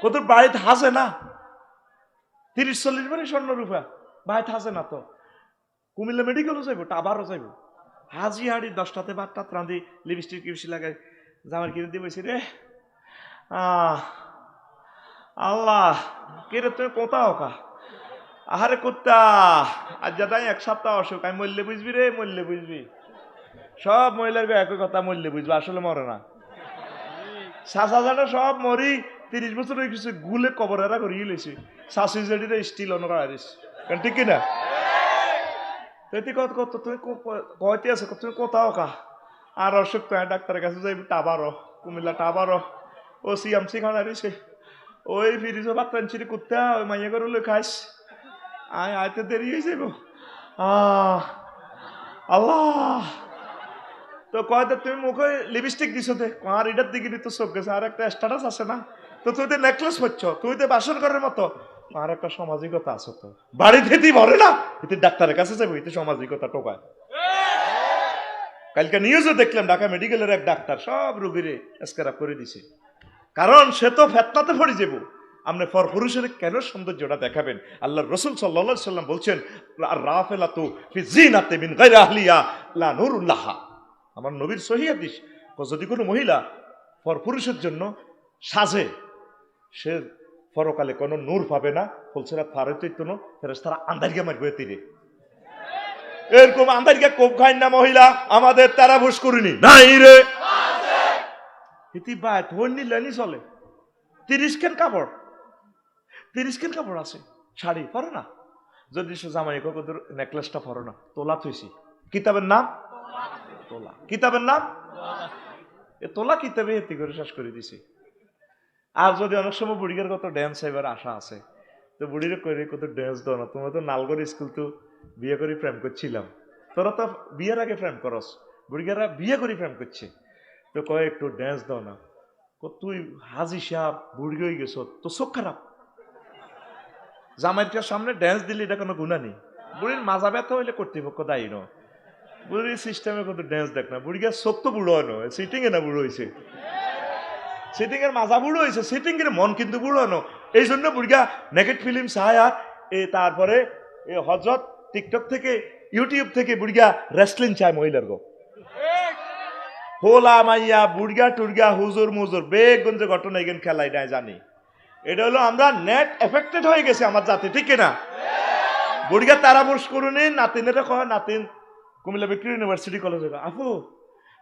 কত বাড়িতে হাসে না 30-40 বারে স্বর্ণ রূপা বাড়িতে হাসে না তো কুমিল্লা মেডিকেলও যাইব আবারও যাইব হাজি হাড়ি 10টাতে ভাতটা রাঁধি লিপস্টিক টিপস্টিক লাগাই জামার কিনে দিয়ে বলছি রে আল্লাহ কেরে তুমি কোথাও কা আহারে কুত্তা আজ যাই 1 সপ্তাহ অসুখ আমি মরলে বুঝবি রে মরলে বুঝবি সব মহিলার একই কথা মরলে বুঝবি আসলে মরে না শাসা সব মরি 30 বছর হয়ে গেছে গুলে কবরেরা করিয়ে লেছি শাশি জেডিরে স্টিল অন করা দিস ঠিক কিনা তুই কত তুমি কয়তে আছে তুমি কোথাও কা আর অসুখ তো ডাক্তারের কাছে যাইবি টাবারও কুমিল্লা টাবারও ও সিএমসি খানা দিছে ওই ফিরিজও ভাত পানছিরি কুত্তা ওই মাইয়া করে লই খাইস আয় আয়তে দেরি হয়ে যাইব আল্লাহ তো কয়তে তুমি মুখে লিপস্টিক দিছো দে আর এটার দিকে তো চোখ গেছে আর একটা স্ট্যাটাস আছে না তো তুই তো নেকলেস হচ্ছ তুই তো বাসন করার মতো আর একটা সামাজিকতা আছে তো বাড়িতে তুই ভরে না এতে ডাক্তারের কাছে যাবো এতে সামাজিকতা টোকায় কালকে নিউজে দেখলাম ঢাকা মেডিকেলের এক ডাক্তার সব রোগীরে স্ক্যারাপ করে দিছে কারণ সে তো ফেতনাতে পড়ে যাব আপনি পরপুরুষের কেন সৌন্দর্যটা দেখাবেন আল্লাহ রসুল সাল্লাল্লাহু আলাইহি সাল্লাম বলছেন রাফেলাতু ফি জিনাতি মিন গায়রি আহলিয়া লা নূরুল্লাহ আমার নবীর সহিহ হাদিস যদি কোনো মহিলা পরপুরুষের জন্য সাজে সে পরকালে কোনো নূর পাবে না ফুলসেরা ফারেতৈতনো ফেরেশতারা আন্দারিয়া মারবে তীরে এরকম আন্দারিয়া কোপ খায় না মহিলা আমাদের তারাবুশ করিনি নাই রে ইতি বাই ধর নিলেনি চলে 30 খান কাপড় 30 খান কাপড় আছে শাড়ি পরো না যদি সে জামাই কদর নেকলেসটা পরো না তোলা থইছি কিতাবের নাম তোলা কিতাবের নাম এ তোলা কিতাবে এতি করে শেষ করে দিছি আর যদি অনেক সময় বুড়িগার কত ড্যান্স এবার আশা আছে তো বুড়িরে কইরে কত ড্যান্স দাও না তোমরা তো নালগড় স্কুল তো বিয়ে করে প্রেম করছিলাম তোরা তো বিয়ের আগে প্রেম করস বুড়িগারা বিয়ে করে প্রেম করছে তো কয় একটু ড্যান্স দাও না তুই হাজি সাহেব বুড়ি হয়ে গেছ তো চোখ খারাপ জামাইটার সামনে ড্যান্স দিলে এটা কোনো গুণা নেই বুড়ির মাজা ব্যথা হইলে কর্তৃপক্ষ দায়ী ন বুড়ির সিস্টেমে কত ড্যান্স দেখ না বুড়িগার চোখ তো বুড়ো হয় নয় সিটিং এ না বুড়ো হয়েছে সিটিং এর মাজা বুড়ো হয়েছে সিটিং এর মন কিন্তু বুড়ো ন এই জন্য বুড়িগা নেগেট ফিল্ম চায় আর তারপরে হজরত টিকটক থেকে ইউটিউব থেকে বুড়িগা রেসলিং চায় মহিলার গো হোলা মাইয়া বুড়গা টুড়গা হুজুর মুজুর বেগঞ্জে ঘটনা এখানে খেলাই নাই জানি এটা হলো আমরা নেট এফেক্টেড হয়ে গেছে আমার জাতি ঠিক কিনা বুড়গা তারাবুশ করুনি নাতিনেরা কয় নাতিন কুমিল্লা ভিক্টোরিয়া ইউনিভার্সিটি কলেজে আপু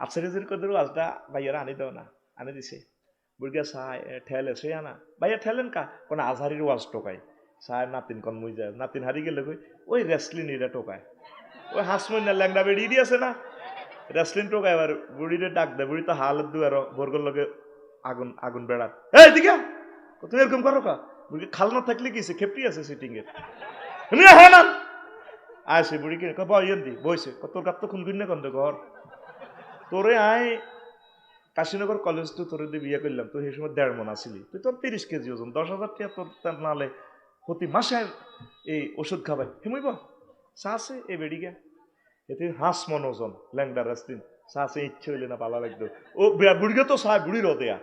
আফসারিজের কদর আজটা ভাইয়ারা আনি দাও না আনি দিছে বুড়গা সাই ঠেলে সে আনা ভাইয়া ঠেলেন কা কোন আজহারির ওয়াজ টোকায় সাই নাতিন কন মুই যায় নাতিন হারি গেলে কই ওই রেসলিং এটা টোকায় ওই হাসমই না ল্যাংড়া বেড়ি দিয়েছে না রেসলিং টোকায় এবার বুড়িরে ডাক দেয় বুড়ি তো হালত দু আর বর্গর লগে আগুন আগুন বেড়ার এই দিকে তুমি এরকম করো কা বুড়ি খাল না থাকলে কি খেপটি আছে সিটিং এর হ্যাঁ না আসে বুড়িকে বইয়েন দি বইছে তোর গাত তো খুনগুন না কন্দ ঘর তোরে আয় কাশীনগর কলেজ তো তোর দিয়ে বিয়ে করলাম তুই সেই সময় 1.5 মণ আসিলি তুই তোর 30 কেজি ওজন 10,000 টাকা তোর নালে প্রতি মাসে এই ওষুধ খাবাই হেমইব চাষে এই বেড়িগা এতে হাঁস মন ওজন ল্যাংডা রাস্তিন চাষে ইচ্ছে হইলে না পালা লাগতো ও বুড়িকে তো চায় বুড়ির দেয়া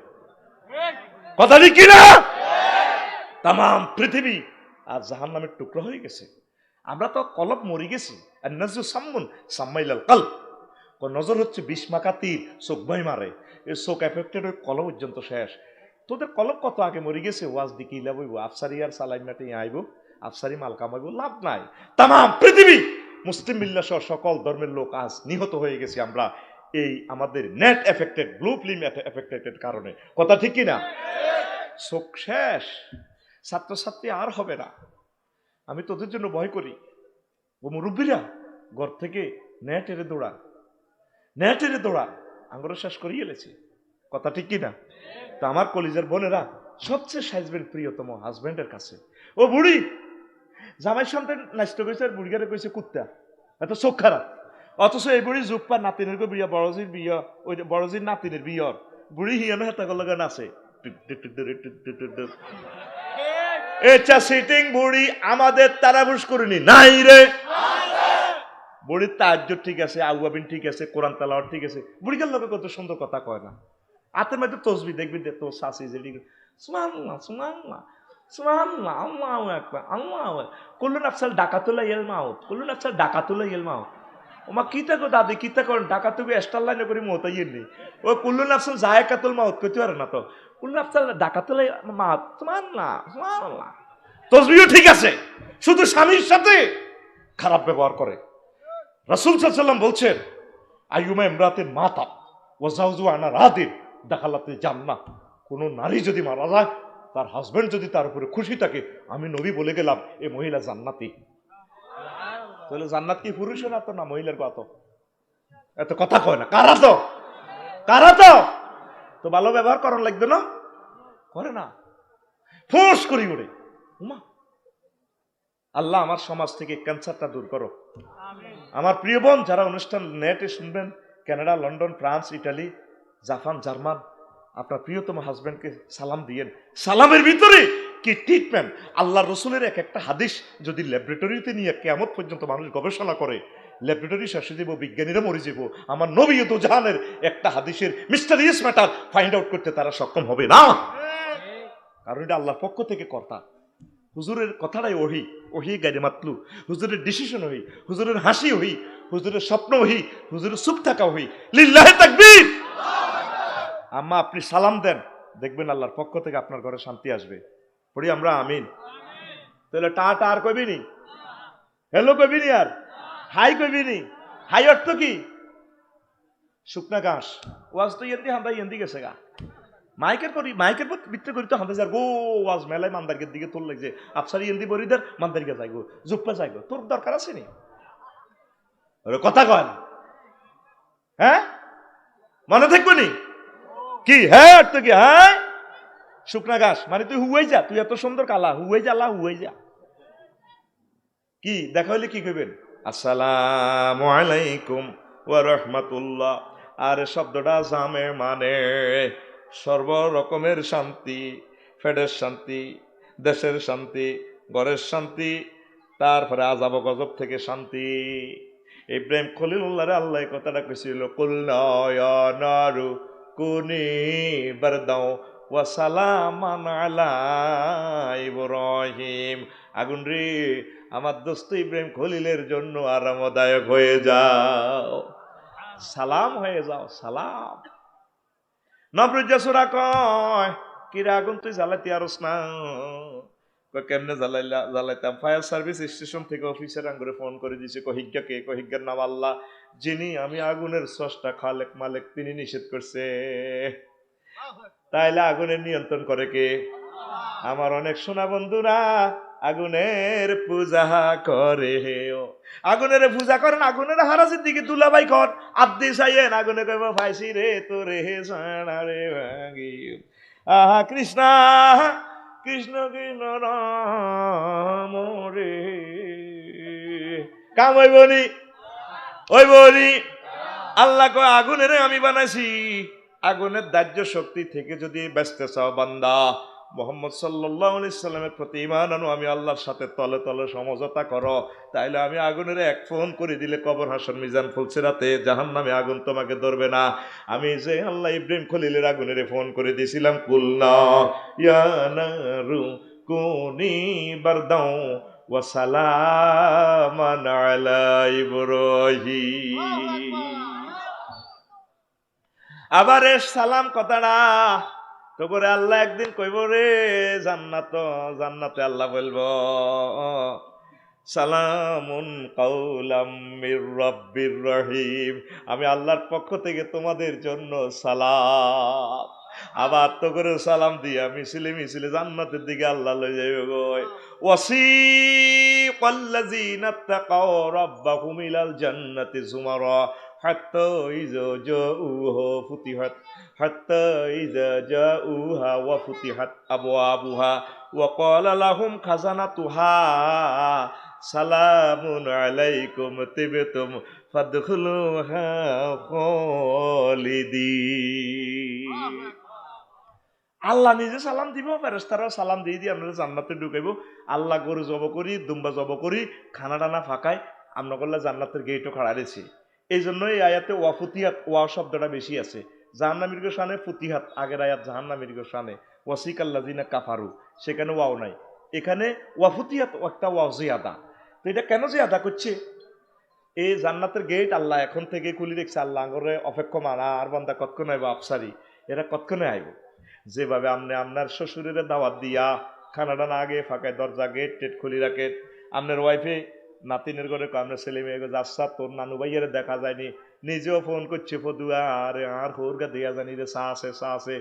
কথা ঠিক কিনা তাম পৃথিবী আর জাহান নামের টুকরো হয়ে গেছে আমরা তো কলব মরি গেছি আর নজর সাম্মুন সাম্মাইলাল কাল নজর হচ্ছে বিস্মাকা তীর চোখ বই মারে এই চোখ এফেক্টেড ওই কলব পর্যন্ত শেষ তোদের কলব কত আগে মরি গেছে ওয়াজ দিকে লাবইব আফসারি আর সালাইম নাটে আইব আফসারি মাল কামাইব লাভ নাই তাম পৃথিবী মুসলিম মিল্লাহ সহ সকল ধর্মের লোক আজ নিহত হয়ে গেছি আমরা এই আমাদের net affected blue film affected কারণে কথা ঠিক কিনা চোখ শেষ ছাত্রছাত্রী আর হবে না আমি তোদের জন্য ভয় করি ও মুরব্বীরা ঘর থেকে নেট এরে দৌড়া আঙ্গুর শেষ করিয়ে এলেছি কথা ঠিক কিনা তো আমার কলিজার বোনেরা সবচেয়ে সাইজবেন প্রিয়তম হাজবেন্ডের কাছে ও বুড়ি জামাই সন্তান নষ্ট করেছে আর বুড়িগারে কইছে কুত্তা এত চোখ খারাপ অথচ এই বুড়ি জুপ্পা নাতিনের বিয়া বড়জির বিয়া ওই বড়জির নাতিনের বিয়র বুড়ি হিয়ানো হেতা গলাগান আছে এটা সিটিং বুড়ি আমাদের তারাবুশ করিনি নাই রে বুড়ির তাহাজ্জুদ ঠিক আছে আউয়াবিন ঠিক আছে কোরআন তেলাওয়াত ঠিক আছে বুড়িকার লোকে কত সুন্দর কথা কয় না হাতের মধ্যে তসবি দেখবি তো শাসি যেটি সুবহানাল্লাহ সুবহানাল্লাহ সুবহানাল্লাহ, আল্লাহু আকবার, আল্লাহু আকবার। কুল্লু নাফসাল ডাকাতুল ইল মাউত, কুল্লু নাফসাল ডাকাতুল ইল মাউত। ওমা কিতা কো দাদি কিতা করেন ডাকাতু এস্টার লাইনে করে মত আইনি ও কুল্লু নাফসাল জায়কাতুল মাউত কইতে পারে না তো, কুল্লু নাফসাল ডাকাতুল মাউত। সুবহানাল্লাহ সুবহানাল্লাহ। তসবিহও ঠিক আছে, শুধু স্বামীর সাথে খারাপ ব্যবহার করে। রাসূল সাল্লাল্লাহু আলাইহি ওয়াসাল্লাম বলছেন আইয়ুমা ইমরাতিন মাতাত ওয়া যাওজু আনা রাদিন দাখালাতে জান্নাহ। কোন নারী যদি মারা যায়, তার হাজবেন্ড যদি তার উপরে খুশি থাকে, আমি নবী বলে গেলাম এই মহিলা জান্নাতি। তাহলে জান্নাত কি পুরুষের হাতে না মহিলার হাতে? এত কথা কয় না কারা তো, কারা তো ভালো ব্যবহার করার লাগবে না, করে না, ফোর্স করি ওরে। উমা আল্লাহ আমার সমাজ থেকে ক্যান্সারটা দূর করো। আমার প্রিয় বোন যারা অনুষ্ঠান নেটে শুনবেন, Canada, London, France, Italy, Japan, German, আপনার প্রিয়তম হাজবেন্ডকে সালাম দিয়েন। সালামের ভিতরে কি ট্রিটমেন্ট! আল্লাহ রসুলের এক একটা হাদিস যদি ল্যাবরেটরিতে নিয়ে কিয়ামত পর্যন্ত মানুষ গবেষণা করে, ল্যাবরেটরি শেষে যাব, বিজ্ঞানীরা মরে যাব, আমার নবী তো জাহানের একটা হাদিসের মিস্টারিয়াস ম্যাটার ফাইন্ড আউট করতে তারা সক্ষম হবে না, কারণ এটা আল্লাহর পক্ষ থেকে কর্তা। হুজুরের কথাটাই ওহি, ওহি গাইরে মাতলু। হুজুরের ডিসিশন ওহি, হুজুরের হাসি ওহি, হুজুরের স্বপ্ন ওহি, হুজুরের চুপ থাকা ওহি। লিল্লাহি তাকবীর। আম্মা আপনি সালাম দেন, দেখবেন আল্লাহর পক্ষ থেকে আপনার ঘরে শান্তি আসবে। পড়ি আমরা আমিন। তাহলে টা আর কইবি নি, হ্যালো কইবি নি, আর হাই কইবি নি। হাই অর্থ কি? শুকনা ঘাস। ওয়াজ তো ইয়েন্দি হান্দা ইয়েন্দি গেছে গা। মাইকের ভিতরে করি তো হাতে যার গো ওয়াজ মেলায় মান্দারগের দিকে তোর লাগছে, আফসারি এন্দি বরিদার মান্দারগে যাইগো, জুপ্পা যাইগো, তোর দরকার আছে নি? কথা কয় না, হ্যাঁ মনে থাকবো নি কি? হ্যাঁ তো কি, হ্যাঁ শুকনা ঘাস মানে তুই হুয়াই যা, তুই এত সুন্দর কালা, হুয়াই যা, আল্লাহ হুয়াই যা। কি দেখা হইলে কি কইবেন? আসসালামু আলাইকুম ওয়া রাহমাতুল্লাহ। আর শব্দটা জামে মানে সর্ব রকমের শান্তি, ফেডের শান্তি, দেশের শান্তি, ঘরের শান্তি, তারপরে আযাব গজব থেকে শান্তি। ইব্রাহিম খলিলুল্লাহ রে আল্লাহ কথাটা কইছিল, কুলনা ইয়া নারু কুনি বারদাও ওয়া সালামান আলা ইব্রাহিম। আগুন রে আমার দোস্ত ইব্রাহিম খলিলের জন্য আরামদায়ক হয়ে যাও, সালাম হয়ে যাও, সালাম। নবরুজ্জাসুরা কয় কিরে আগুন তুই জ্বালাইতে আরস না? কেমনে জ্বালাইতাম? ফায়ার সার্ভিস স্টেশন থেকে অফিসার আঙ্গুরে ফোন করে দিয়েছে, কহিজ্ঞা কে? কহিজ্ঞার নাম আল্লাহ, যিনি আমি আগুনের স্রষ্টা, খালেক মালেক, তিনি নিষেধ করছে। তাইলে আগুনের নিয়ন্ত্রণ করে কে? আমার অনেক সোনা বন্ধুরা আগুনের পূজা করে, আগুনের পূজা করেন, আগুনের হারাজের দিকে দুলাবাই কর আব্দি চাইয়েন, আগুনে কইব ফাইসি রে তোরে সানা রে ভাগি। আহা কৃষ্ণা কৃষ্ণ কৃষ্ণ রাম রে, কাম হইবনি, হইবনি। আল্লাহ কয় আগুনের আমি বানাইছি, আগুনের দাহ্য শক্তি থেকে যদি বাঁচতে চাও বান্দা, মুহাম্মদ সাল্লাল্লাহু আলাইহি সাল্লামের প্রতি ঈমান আনো, আমি আল্লাহর সাথে তলে তলে সমঝোতা করো, তাইলে আমি আগুনের এক ফোন করে দিলে কবর হাসর মিজান ফুলসিরাতে জাহান্নামে আগুন তোমাকে ধরবে না। আমি যে আল্লাহ ইব্রাহিম খলিলের আগুনের ফোন করে দিয়েছিলাম, কুলনা ইয়া নারু কুনি বারদাও ওয়া সালামান আলা ইব্রাহিম। আবার সালাম কথাটা তো করে আল্লাহ একদিন কইব রে জান্নাতে আল্লাহ বলবো সালামুন কাওলাম মির রাব্বির রহিম, আমি আল্লাহর পক্ষ থেকে তোমাদের জন্য সালাম। আবার তো করে সালাম দিয়া মিছিলে মিছিলে জান্নাতের দিকে আল্লাহ লই যাইবে গো। ওয়াসিকাল্লাযিনা তাকাও রাব্বাহুম ইলাল জান্নাতি যুমারা হাত্তা ইযা জাউহা ফুতিহাত হাত্তা ইযা জাউহা ওয়া ফুতিহাত আবওয়াবুহা ওয়া ক্বালা লাহুম খাজানাতুহা সালামুন আলাইকুম তিবতুম ফাদখুলুহা খালিদিন। আল্লাহ নিজে সালাম দিব, ফেরেশতারাও সালাম দিয়ে দিয়ে আমরা জান্নাতে ঢুকাইব। আল্লাহ গরু জব করি, দুম্বা জব করি, খানা টানা ফাঁকায় আমরা করলে জান্নাতের গেটও খাড়া দিয়েছি। এই জন্য এই আয়াতে ওয়া ফুতিহাত, ওয়া শব্দটা বেশি আছে। জাহান্নামীর শানে ফুতিহাত আগের আয়াত, জাহান্নামীর শানে ওয়াসিকাল্লাযিনা কাফারু, সেখানে ওয়াও নাই, এখানে ওয়াফুতিয়াত একটা ওয়াও জিয়াদা। তো এটা কেন জিয়াদা করছে? এই জান্নাতের গেট আল্লাহ এখন থেকে খুলে রেখেছে। আল্লাহ করে অপেক্ষমান আর বান্দা কতক্ষণ আইব, আফসারি এরা কতক্ষণে আইব। যেভাবে আপনি আপনার শ্বশুরের দাওয়াত দিয়া খানাটা না আগে ফাঁকায় দরজা গেট টেট খুলি রাখেন, আপনার ওয়াইফে নাতিনের ঘরে আপনার ছেলে মেয়ে যাচ্ছা, তোর নানু ভাইয়ের দেখা যায়নি, নিজেও ফোন করছে ফদুয়া আরে আর হোরগা দেয়া জানি রে চা আছে চা আছে।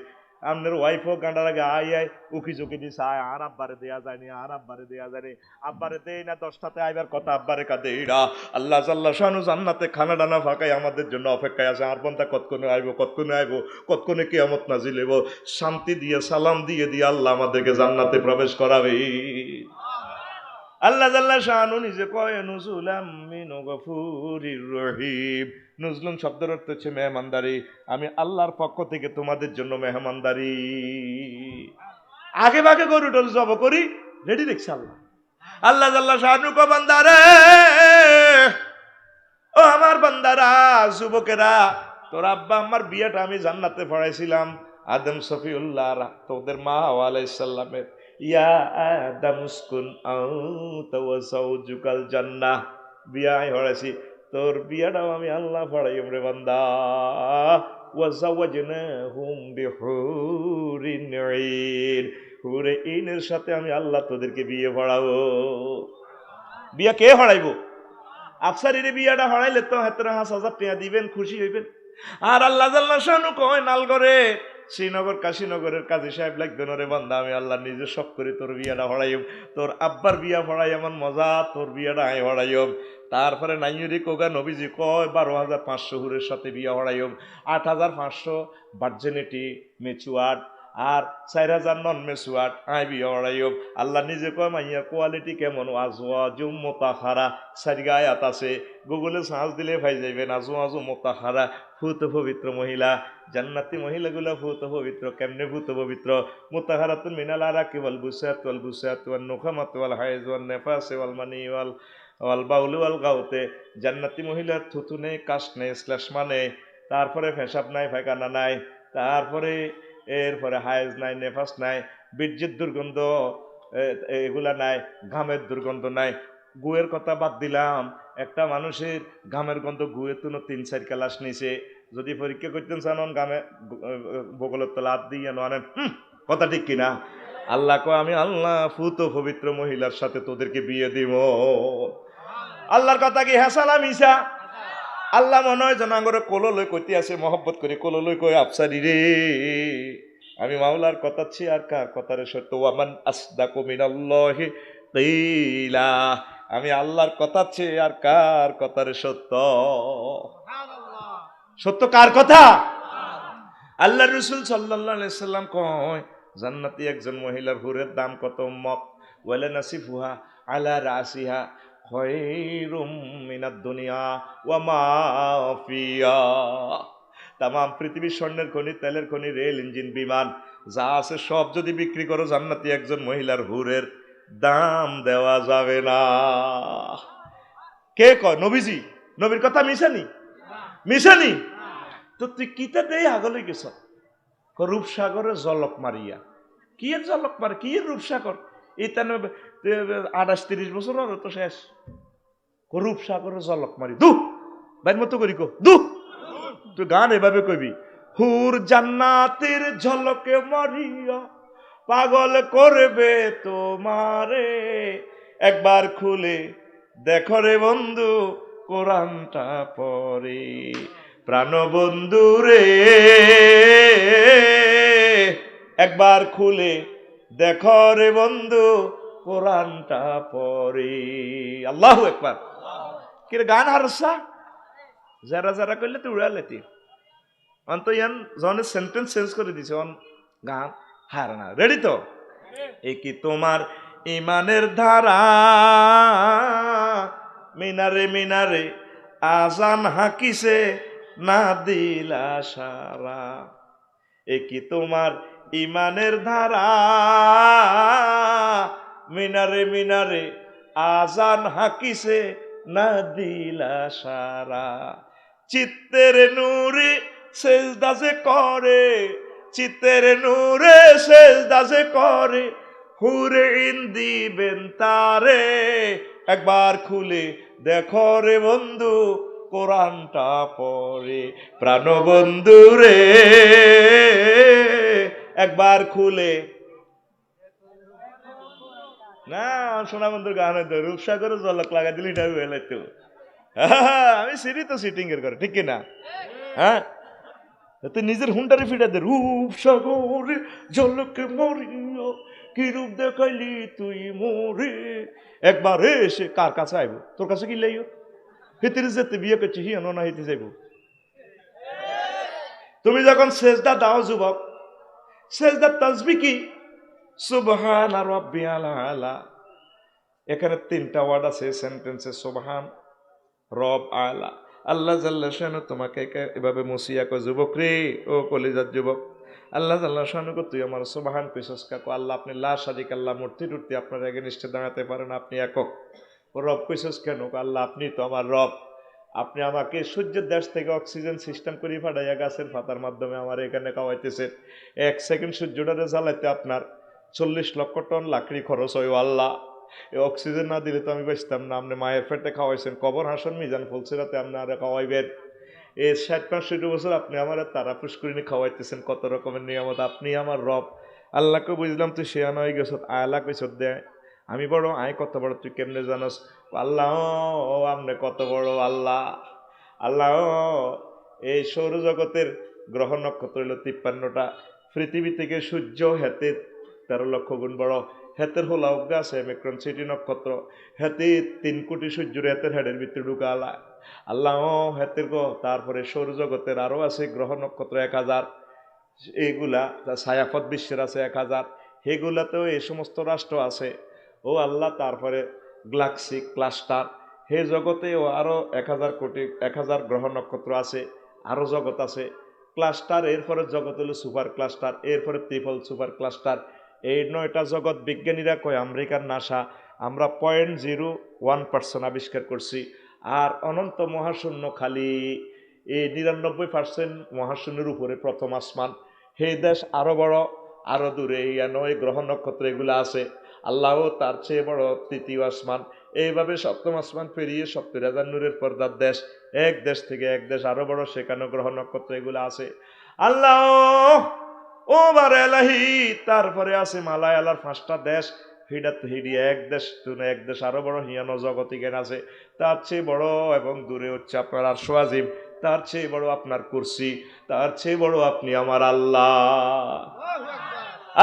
আপনার ওয়াইফও গান্ডার আগে আই আয় উকি চুকি দিছে আয় আর আব্বারে দেয়া যায়নি আর আব্বারে দেয়া যায়নি, আব্বারে দেই না 10টাতে আইবার কথা আব্বারে কাঁদে এরা। আল্লাহ জাল্লাহ শানু জান্নাতে খানা ডানা ফাঁকায় আমাদের জন্য অপেক্ষায় আছে। আর পন্থা কতক্ষণে আইব কতক্ষণে আইব কতক্ষণে কিয়ামত নাজিল হইব, শান্তি দিয়ে সালাম দিয়ে দিয়ে আল্লাহ আমাদেরকে জান্নাতে প্রবেশ করাবে। আল্লাহ জাল্লাহ শানু নিজে কয় নুজুলাম মিন গফুরির রহিম। নুজলুম শব্দের অর্থ হচ্ছে মেহমানদারি, আমি আল্লাহর পক্ষ থেকে তোমাদের জন্য মেহমানদারি। আগে ভাগে গরু টল জব করি রেডি দেখছি আল্লাহ। আল্লাহ জাল্লাহ শানু কো বান্দারে, ও আমার বান্দারা যুবকেরা, তোর আব্বা আমার বিয়েটা আমি জান্নাতে পড়াইছিলাম আদম সফিউল্লাহ তোদের মা হাওয়া আলাইহিস সালামের। ইয়া আদম উসকুন আনতা ওয়া যাওজুকাল জান্নাহ, বিয়াই পড়াইছি, তোর বিয়াটাও আমি আল্লাহ পড়াইম রে বান্দা। ওয়া যাওয়াজনাহুম বিহুরিন ঈন, হুরে ঈনের সাথে আমি আল্লাহ তোদেরকে বিয়ে পড়াবো। বিয়া কে পড়াইবো? আফসারির বিয়াটা হড়াইলে তো হাতের 5,000 টাকা দিবেন, খুশি হইবেন। আর আল্লাহ জাল্লাহ শানু কয় নালগরে শ্রীনগর কাশীনগরের কাজী সাহেব লাগবেন, ওরে বান্দা আমি আল্লাহ নিজে সব করে তোর বিয়াটা হড়াইম, তোর আব্বার বিয়া হড়াই এমন মজা, তোর বিয়াটা আই হড়াইম। তারপরে নাইয়ুরি কোগা নবীজি কয় 12,500 হুরের সাথে বিয়া হড়াইম, 8,500 ভার্জিনিটি মেচুয়ার্ড আর 4,000 নন মেচুয়ার্ড আই বিয়া হড়াইম। আল্লাহ নিজে কয় মাইয়া কোয়ালিটি কেমন, আজওয়াজুম মুতাহহারা, 4 আয়াত আছে, গুগলে সার্চ দিলে পাই যাইবেন। আজওয়াজু মুতাহহারা, ভূত পবিত্র মহিলা, জান্নাতি মহিলাগুলো ভূত পবিত্র। কেমনে ভূত পবিত্র? মুতাহহারাতুন মিনাল আরাকি ওয়াল বুসাত ওয়াল বুসাত ওয়ান নুখামাত ওয়াল হাইজ ওয়ান নিফাস ওয়াল মানি ওয়াল বাউল ওয়াল গাউতে। জান্নাতি মহিলার থুতু নেই, কাশ নেই, শ্লেষ্মা নেই, তারপরে পেশাব নাই, পায়খানা নাই, তারপরে এরপরে হায়েজ নাই, নেফাস নাই, বীর্যের দুর্গন্ধ এগুলা নাই, ঘামের দুর্গন্ধ নাই। গুয়ের কথা বাদ দিলাম, একটা মানুষের ঘামের গন্ধ গুয়ে তুনো 3-4 ক্লাস নিছে। যদি পরীক্ষা করতেন চান গামে বগলের তলা হাত দিয়ে আনেন, কথা ঠিক কিনা? আল্লাহ কয় আমি আল্লাহ ফুত পবিত্র মহিলার সাথে তোদেরকে বিয়ে দিব। আল্লাহর কথা কি হাসালা মিশা? আল্লাহ মনে হয় জনাঙ্গরে কোলো লই কইতে আছে, মহব্বত করে কোলো লই কই আফসারি রে আমি মাওলার কথা ছি আর কার কথারে সত্য। ওয়ামান আসদাকু মিনাল্লাহি কিলা, আমি আল্লাহর কথা ছি আর কার কথারে সত্য। সত্য কার কথা? আল্লাহ রাসূল সাল্লাল্লাহু আলাইহি সাল্লাম কয় জান্নাতি একজন মহিলার হুরের দাম কত? মত ওয়ালা নাসিফুহা আলা রাসিহা খায়রুম মিনাদ দুনিয়া ওয়া মা ফিহা। তাম পৃথিবীর স্বর্ণের খনি, তেলের খনি, রেল ইঞ্জিন, বিমান যা আছে সব যদি বিক্রি করো, জান্নাতি একজন মহিলার হুরের দাম দেওয়া যাবে না। কে কয়? নবীজি। নবীর কথা মিশানি? মিশানি? তো তুই কিতা দেই আগলে গেছ? রূপসাগরে জলক মারিয়া। কি এর জলক মারে? কি এর রূপসাগর? এই 28-30 বছর আর তো শেষ। রূপসাগরে জলক মারি দু বাইর মতো করি কো দু। তুই গান এভাবে কইবি, হুর জান্নাতের ঝলকে মারিয়া পাগল করবে তোমারে, একবার খুলে দেখো রে বন্ধু কোরআনটা পড়ে। প্রাণ বন্ধু রে একবার খুলে দেখো রে বন্ধু কোরআনটা পড়ে। আল্লাহু আকবার। কি রে গান হারসা যারা যারা করলে তুই উড়ালেতি অন্ত ইয়ান জনের সেন্টেন্স চেঞ্জ করে দিছে অন গান হার না। রেডি তো? এ কি তোমার ইমানের ধারা, মিনারে মিনারে আজান হাকিছে না দিলা সারা। এ কি তোমার ইমানের ধারা, মিনারে মিনারে আজান হাকিছে না দিলা সারা। চিত্তের নূরে সেজদা যে করে চিতের নূরে সেজদা যে করে হুরে ইন দিবেন তারে। একবার খুলে দেখো রে বন্ধু কোরআনটা পড়ে, প্রাণবন্ধু রে একবার খুলে। না সোনা বন্ধুর গান হয়তো রূপসাগরে জলক লাগাই দিলি এটা হয়ে লাগতো। আমি সিরি তো সিটিং এর করে ঠিক কিনা? হ্যাঁ, তুই নিজের হুন্ডারে ফিটা দে, রূপসাগরে জলকে মরিও কি রূপ দেখাইলি তুই মরে। একবার এসে কার কাছে আইব, তোর কাছে কি লাইও? হিতির যেতে বিয়ে করছি হিয়ানো না হিতে যাইব। তুমি যখন সেজদা দাও যুবক, সেজদার তাসবিহ কি? সুবহান রাব্বিয়াল আলা। এখানে 3টা ওয়ার্ড আছে সেন্টেন্সে, সুবহান রব আলা। আল্লাহ জাল্লা শানু তোমাকে এভাবে মুসিয়া কয়, যুবক রে ও কলিজার যুবক, আল্লাহ জাল্লা শানু তুই আমার সুবহান কইছস কাকু। আল্লাহ আপনি লা শারিক, আল্লাহ মূর্তি টুর্তি আপনার এগেইনস্টে দাঁড়াতে পারেন, আপনি একক। ও রব কইছস কেন? আল্লাহ আপনি তো আমার রব। আপনি আমাকে সূর্যের দেশ থেকে অক্সিজেন সিস্টেম করে ফাটাইয়া গাছের পাতার মাধ্যমে আমার এখানে খাওয়াইতেছেন। 1 সেকেন্ড সূর্যটারে জ্বালাইতে আপনার 40 লক্ষ টন লাকড়ি খরচ হয় আল্লাহ। এই অক্সিজেন না দিলে তো আমি বাঁচতাম না। আপনি মায়ের পেটে খাওয়াইছেন, কবর হাসন মিজান ফুলসিরাতে আপনি আর খাওয়াইবেন। এই 60-65 বছর আপনি আমার তারা পুষ্করিণী খাওয়াইতেছেন, কত রকমের নিয়ামত। আপনি আমার রব। আল্লাহকে বুঝলাম তুই শেয়ান হয়ে গেছ, আয়লা কইস দে আমি বড়, আয় কত বড় তুই কেমনে জানস? আল্লাহ ও আপনি কত বড় আল্লাহ। আল্লাহ এই সৌরজগতের গ্রহ নক্ষত্র হইল 53টা। পৃথিবী থেকে সূর্য হেতে 13 লক্ষ গুণ বড়। হেতের হোলা উজ্ঞা আছে মেক্রন সিটি নক্ষত্র। হেতে 3 কোটি সূর্যের হেতের হেডের ভিতরে ঢুকা আলা আল্লাহ হেতের গো। তারপরে সৌরজগতের আরো আছে গ্রহ নক্ষত্র 1000। এইগুলা ছায়াপথ বিশ্বের আছে 1000। সেগুলাতেও এই সমস্ত রাষ্ট্র আছে ও আল্লাহ। তারপরে গ্যালাক্সি ক্লাস্টার, হে জগতেও আরো 1000 কোটি 1000 গ্রহ নক্ষত্র আছে, আরো জগৎ আছে ক্লাস্টার। এরপরে জগৎ হলো সুপার ক্লাস্টার, এরপরে ট্রিপল সুপার ক্লাস্টার। এই 9টা জগৎ বিজ্ঞানীরা কয়, আমেরিকার নাসা, আমরা 0.01% আবিষ্কার করছি। আর অনন্ত মহাশূন্য খালি এই 99% মহাশূন্যের উপরে প্রথম আসমান। হে দেশ আরো বড়, আরো দূরে ইয়া 9 গ্রহ নক্ষত্র এগুলো আছে। আল্লাহ তার চেয়ে বড় 3য় আসমান। এইভাবে 7ম আসমান পেরিয়ে 70,000 নূরের পর্দার দেশ, এক দেশ থেকে এক দেশ আরো বড়, সেখানে গ্রহ নক্ষত্র এগুলো আছে। আল্লাহ ও বার এলাহি। তারপরে আছে মালায়ালার 5টা দেশ, হিডি এক দেশ, তুনে এক দেশ আরো বড়, হিয়ানো জগতি জ্ঞান আছে। তার চেয়ে বড় এবং দূরে হচ্ছে আপনার আরশ আজিম, তার চেয়ে বড় আপনার কুরসি, তার চেয়ে বড় আপনি আমার আল্লাহ।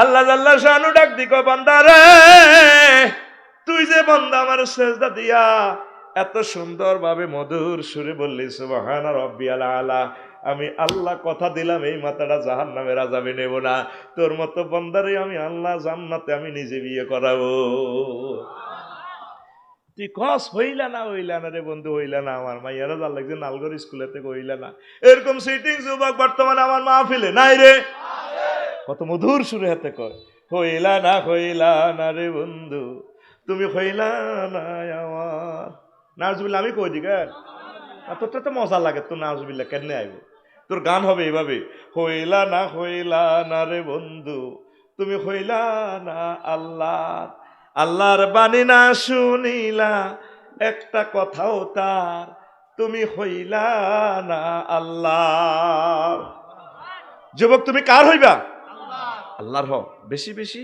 আল্লাহ জাল্লা শানু ডাক দিকো, বান্দা রে তুই যে বান্দা আমার সেজদা দিয়া এত সুন্দর ভাবে মধুর সুরে বললি সুবহান রাব্বিয়াল আলা, আমি আল্লাহ কথা দিলাম এই মাথাটা জাহান্নামের আযাবে নেব না। তোর মতো বান্দারে আমি আল্লাহ জান্নাতে আমি নিজে বিয়ে করাবো। তুই কস হইলা না রে বন্ধু, হইলা না। আমার মাইয়ারা যা লাগছে নালগড় স্কুলেতে হইলা না। এরকম সিটিং যুবক বর্তমানে আমার মাহফিলে নাই রে। কত মধুর সুরে হাতে কয়, হইলা না রে বন্ধু, তুমি হইলা না আমার। নাজবিল্লা আমি কই দিকে তোরটা তো মজা লাগে, তোর নাজবিল্লা কেন আইব? তোর গান হবে এইভাবে, হইলা না রে বন্ধু, তুমি হইলা না আল্লাহ। আল্লাহর বাণী না শুনিলা একটা কথাও তার, তুমি হইলা না আল্লাহ। যুবক তুমি কার হইবা? আল্লাহর হও। বেশি বেশি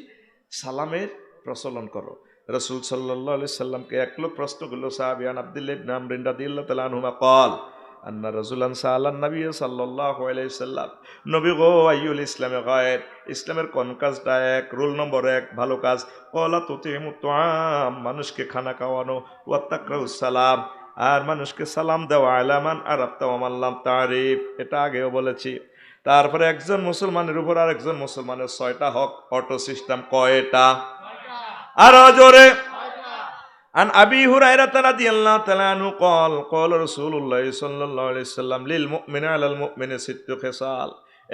সালামের প্রচলন করো। রাসূল সাল্লাল্লাহু আলাইহি সাল্লামকে এক লোক প্রশ্ন করলো, সাহাবিয়ান আব্দুল্লাহ ইবনে আমর রাদিয়াল্লাহু তাআলা আনহুমা قال আন্না রাসূলান সাআলান নবী সাল্লাল্লাহু আলাইহি সাল্লাম, নবী গো আইয়ুল ইসলামে গায়র, ইসলামের কোন কাজটা এক? রুল নম্বর 1 ভালো কাজ। ক্বালা তুতিমু তুআম, মানুষকে খানা খাওয়ানো, ওয়া তাকরাউস সালাম, আর মানুষকে সালাম দেওয়া, আলামান আরাফতা ওয়া মান লাম তারিফ, এটা আগেও বলেছি। তারপরে একজন মুসলমানের উপর আরেকজন মুসলমানের 6টা হক, অটো সিস্টেম কয়টা? আরো জোরে। আন আবি হুরায়রা রাদিয়াল্লাহু তাআলা আনহু قال قال رسول الله صلى الله عليه وسلم للمؤمن على المؤمن ست خصال,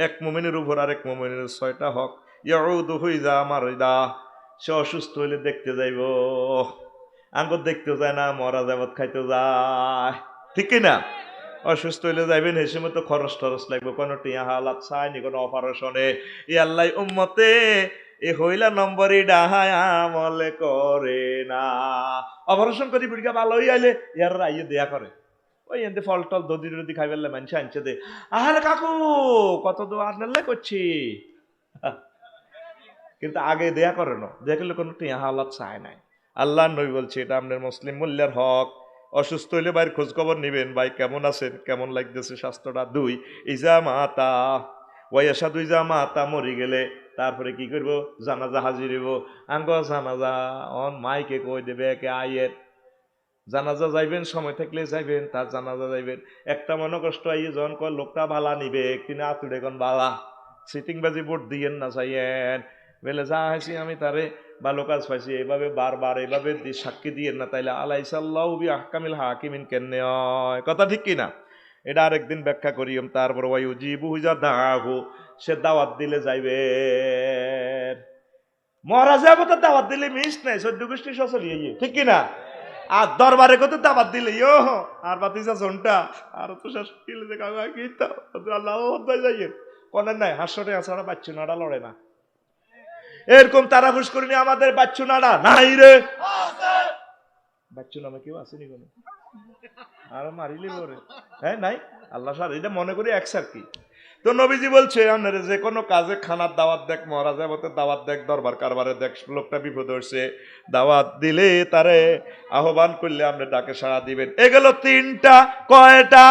এক মুমিনের উপর আরেক মুমিনের 6টা হক। ইয়াউদুহু ইযা মারিদা, সে অসুস্থ হইলে দেখতে যাইব। আঙ্গুর দেখতে যায় না, মরা যাবত খাইতে যায়, ঠিক কি না? অসুস্থ হইলে যাইবেন, হেসে মতো খরচ টরচ লাগবে, কোনো টিয়া হালাত চাইনি, কোনো অপারেশনে। ই আল্লাহ উম্মতে এ হইলা নম্বরই ডাহায় আমলে করে না। অপারেশন করি বুড়িকা ভালো হই আইলে ইয়ার আইয়ে দেয়া করে, ওই এতে ফল টল দদি টদি খাই ফেললে মানুষ আনছে দে। আরে কাকু কত দোয়া নেলে করছি, কিন্তু আগে দেয়া করে না, দেখলে কোনো টিয়া হালাত চায় নাই। আল্লাহ নবী বলছে এটা আপনার মুসলিম মূল্যের হক। অসুস্থ হইলে ভাইয়ের খোঁজ খবর নিবেন, ভাই কেমন আছেন, কেমন লাগতেছে স্বাস্থ্যটা। 2 ইজা মাতা ওয়াইসা, 2 ইজা মাতা মরি গেলে তারপরে কি করব, জানাজা হাজির হইব। আঙ্গ জানাজা অন মাইকে কই দেবে কে আইয়ের জানাজা যাইবেন, সময় থাকলে যাইবেন, তার জানাজা যাইবেন। একটা মনে কষ্ট আইয়ে যখন কয় লোকটা বালা নিবে, কিনা আতুড়ে কোন বালা সিটিং বাজি বোর্ড দিয়েন না চাইয়েন, বলে যা হাসি আমি তারে ভালো কাজ পাইছি, এইভাবে বারবার এইভাবে সাক্ষী দিয়েন না, তাইলে আলাইসাল্লাহ বি আহকামিল হাকিমিন কেনে হয়, কথা ঠিক কিনা? এটা আরেকদিন ব্যাখ্যা করিম। তারপর ওয়াই উজিবু হুজা দাহু, সে দাওয়াত দিলে যাইবে। মহারাজ যাবো তো দাওয়াত দিলে মিস নাই, 14 গোষ্ঠী সচলিয়ে ঠিক কিনা? আর দরবারে কত দাবাত দিলে ইয়ো আর বাতিজা জনটা আর তো শেষ কিলে যে কাকা কি তো আল্লাহ যাইয়ে কোনের নাই হাস্যটে আছাড়া বাচ্চু নাড়া লড়ে না, এরকম তারা খুশ করিনি আমাদের বাচ্চু নাড়া নাই রে, বাচ্চু নামে কেউ আসেনি কোনো, আর মারিলি ওরে, হ্যাঁ নাই আল্লাহ সার, এটা মনে করি একসার কি। তো নবীজি বলছে আপনার যে কোনো কাজে খানার দাওয়াত দেখ, মহারাজা মতো দাওয়াত দেখ, দরবার কারবারে দেখ, লোকটা বিপদ হচ্ছে, দাওয়াত দিলে তারে আহ্বান করলে আপনি ডাকে সাড়া দিবেন। এগুলো 3টা, কয়টা?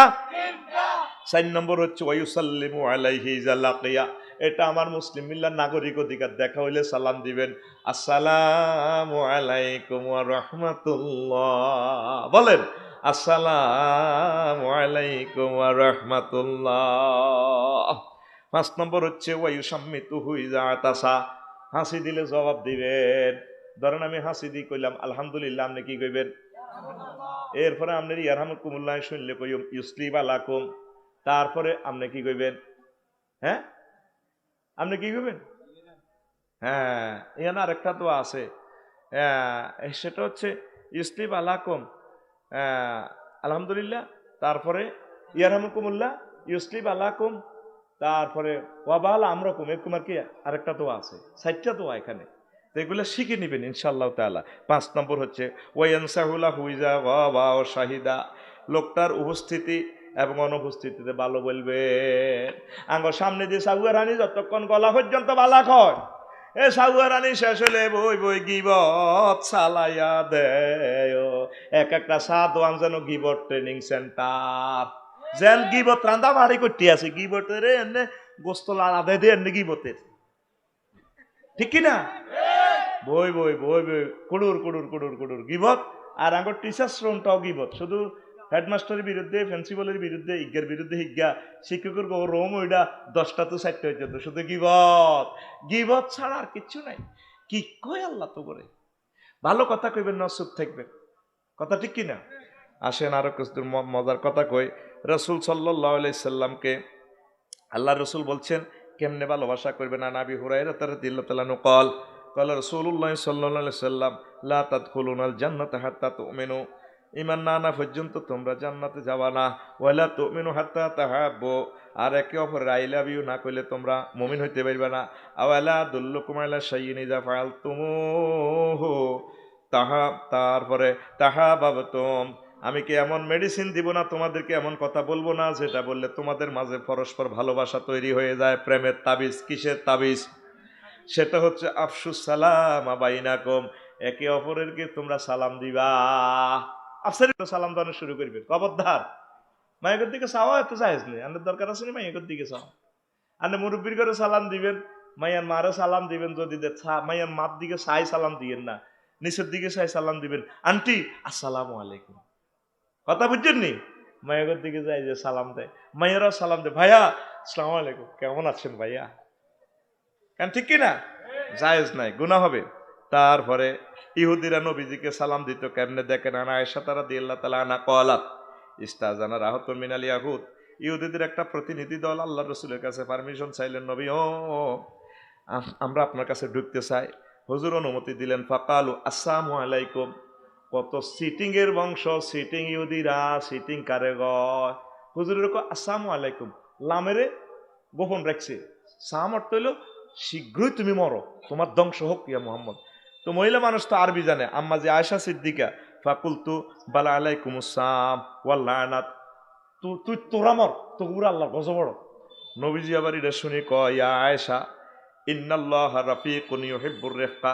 4 নম্বর হচ্ছে ওয়ায়ুসাল্লিমু আলাইহি ইজা লাকিয়া, এটা আমার মুসলিম মিল্লার নাগরিক অধিকার, দেখা হইলে সালাম দিবেন, আসসালামু আলাইকুম ওয়া রাহমাতুল্লাহ, বলেন আসসালামু আলাইকুম ওয়া রাহমাতুল্লাহ। 5 নম্বর হচ্ছে ওয়ায়ুসাম্মিতুহু ইজা আতাসা, হাসি দিলে জবাব দিবেন। ধরেন আমি হাসি দিয়ে কইলাম আলহামদুলিল্লাহ, আপনি কি কইবেন? এরপরে আপনার ইয়ারহামুকুমুল্লাহ শুনলে কইম ইউসলিম আলাকুম, তারপরে আপনি কি কইবেন? হ্যাঁ আপনি কি কইবেন? হ্যাঁ এখানে আরেকটা তো আছে, সেটা হচ্ছে ইউসলিম আলাকুম, আলহামদুলিল্লাহ, তারপরে ইয়ারহামুকুমুল্লাহ, ইউসলিম আলাকুম, তারপরে ওয়াবাল আমরকুম, এরকম আর কি আরেকটা তো আছে, 4টা তো এখানে, তো এগুলো শিখে নেবেন ইনশাআল্লাহ তাআলা। 5 নম্বর হচ্ছে ওয়ায়ানসাহুলা হুইজা ওয়া ও শাহিদা, লোকটার উপস্থিতি এবং অনুপস্থিতিতে ভালো বলবেন। আঙ্গ সামনে দিয়ে সাগুয়ার হানি যতক্ষণ গলা পর্যন্ত বালা কয়, এ সাগুয়ার হানি শেষ হলে বই বই গিবত চালাইয়া দেয়, এক একটা সাদওয়ান যেন গিবত ট্রেনিং সেন্টার, যেন গিবত রান্দা বাড়ি করতে আছে, গিবতের এনে গোস্ত লাড়া দিয়ে এনে গিবতের, ঠিক কিনা? বই বই বই বই কুড়ুর কুড়ুর কুড়ুর কুড়ুর গিবত। আর আগর টিচার শ্রমটাও গিবত, শুধু হেডমাস্টারের বিরুদ্ধে, প্রিন্সিপালের বিরুদ্ধে, ইজ্ঞার বিরুদ্ধে হিজ্ঞা, শিক্ষকের রোম ওইটা 10টা তো 4টা হয়ে যেত, শুধু গিবত। গিবত ছাড়া আর কিচ্ছু নাই। কি কয় আল্লাহ তো করে, ভালো কথা কইবেন না, চুপ থাকবেন, কথা ঠিক কিনা? আসেন আরো কিছু মজার কথা কই। রাসূল সাল্লাল্লাহু আলাইহি সাল্লামকে আল্লাহ রসুল বলছেন কেমনে ভালোবাসা করবে না। নাবি হুরায়রা রাদিয়াল্লাহু তাআলা আনহু قال قال রাসূলুল্লাহ সাল্লাল্লাহু আলাইহি সাল্লাম লা তাদখুলুনাল জান্নাতা হাত্তা তুমিনু, ঈমান না আনা পর্যন্ত তোমরা জান্নাতে যাবা না। ওয়ালা তুমিনু হাত্তা তাহাব্বু, আর একে অপরের আই লাভ ইউ না কইলে তোমরা মুমিন হইতে পারবে না। আওয়ালা দুল্লুকুম আলা শাইইন ইযা ফাআলতুমুহু তারপরে তাহাবাবতুম, আমি কি এমন মেডিসিন দিব না তোমাদেরকে, এমন কথা বলবো না যেটা বললে তোমাদের মাঝে পরস্পর ভালোবাসা তৈরি হয়ে যায়। প্রেমের তাবিজ, কিসের তাবিজ? সেটা হচ্ছে আফসুস সালাম বাইনাকুম, একে অপরেরকে তোমরা সালাম দিবা। আফসারি সালাম দানো শুরু করবে, খবরদার মায়ের দিকে চাওয়া এত চাইজ নেই, আমাদের দরকার আছে না মায়ের দিকে চাওয়া। আপনি মুরব্বীর করে সালাম দিবেন, মাইয়ার মারে সালাম দিবেন, যদি মাইয়ার মার দিকে চাই সালাম দিবেন না, নিচের দিকে চাই সালাম দিবেন, আন্টি আসসালামু আলাইকুম, কথা বুঝছেন নি? মায়ের দিকে যাই যে সালাম দেয়, মায়েরাও সালাম দেয়, ভাইয়া আসসালামু আলাইকুম, কেমন আছেন ভাইয়া, কেন ঠিক কিনা? জায়েজ নাই, গুনাহ হবে। তারপরে ইহুদিরা নবীজিকে সালাম দিত কেমনে দেখেন, আনা আয়েশা রাদিয়াল্লাহু তাআলা আনহা ক্বালাত ইস্তাজানা রাহাতুম মিনাল ইয়াহুদ, ইহুদিদের একটা প্রতিনিধি দল আল্লাহর রাসূলের কাছে পারমিশন চাইলেন, নবী ও আমরা আপনার কাছে ঢুকতে চাই। হুজুর অনুমতি দিলেন। ফাকালু আসসালামু আলাইকুম, কত সিটিং এর বংশ, সিটিং ইহুদিরা, সিটিং কারে গয়, হুজুরের কো আসসালামু আলাইকুম, লামেরে গোপন রাখছে, সাম অর্থ হইল শীঘ্রই তুমি মরো, তোমার ধ্বংস হোক ইয়া মুহাম্মদ। তো মহিলা মানুষ তো আরবি জানে, আম্মা যে আয়েশা সিদ্দিকা ফাকুলতু বালা আলাইকুম আসসালাম ওয়াল লানাত, তুই তোরা মর, তো পুরা আল্লাহর গজব বড়। নবীজি আবার এটা শুনে কয় ইয়া আয়েশা ইন্নাল্লাহা রাফিকুন ইউহিব্বুর রিফকা,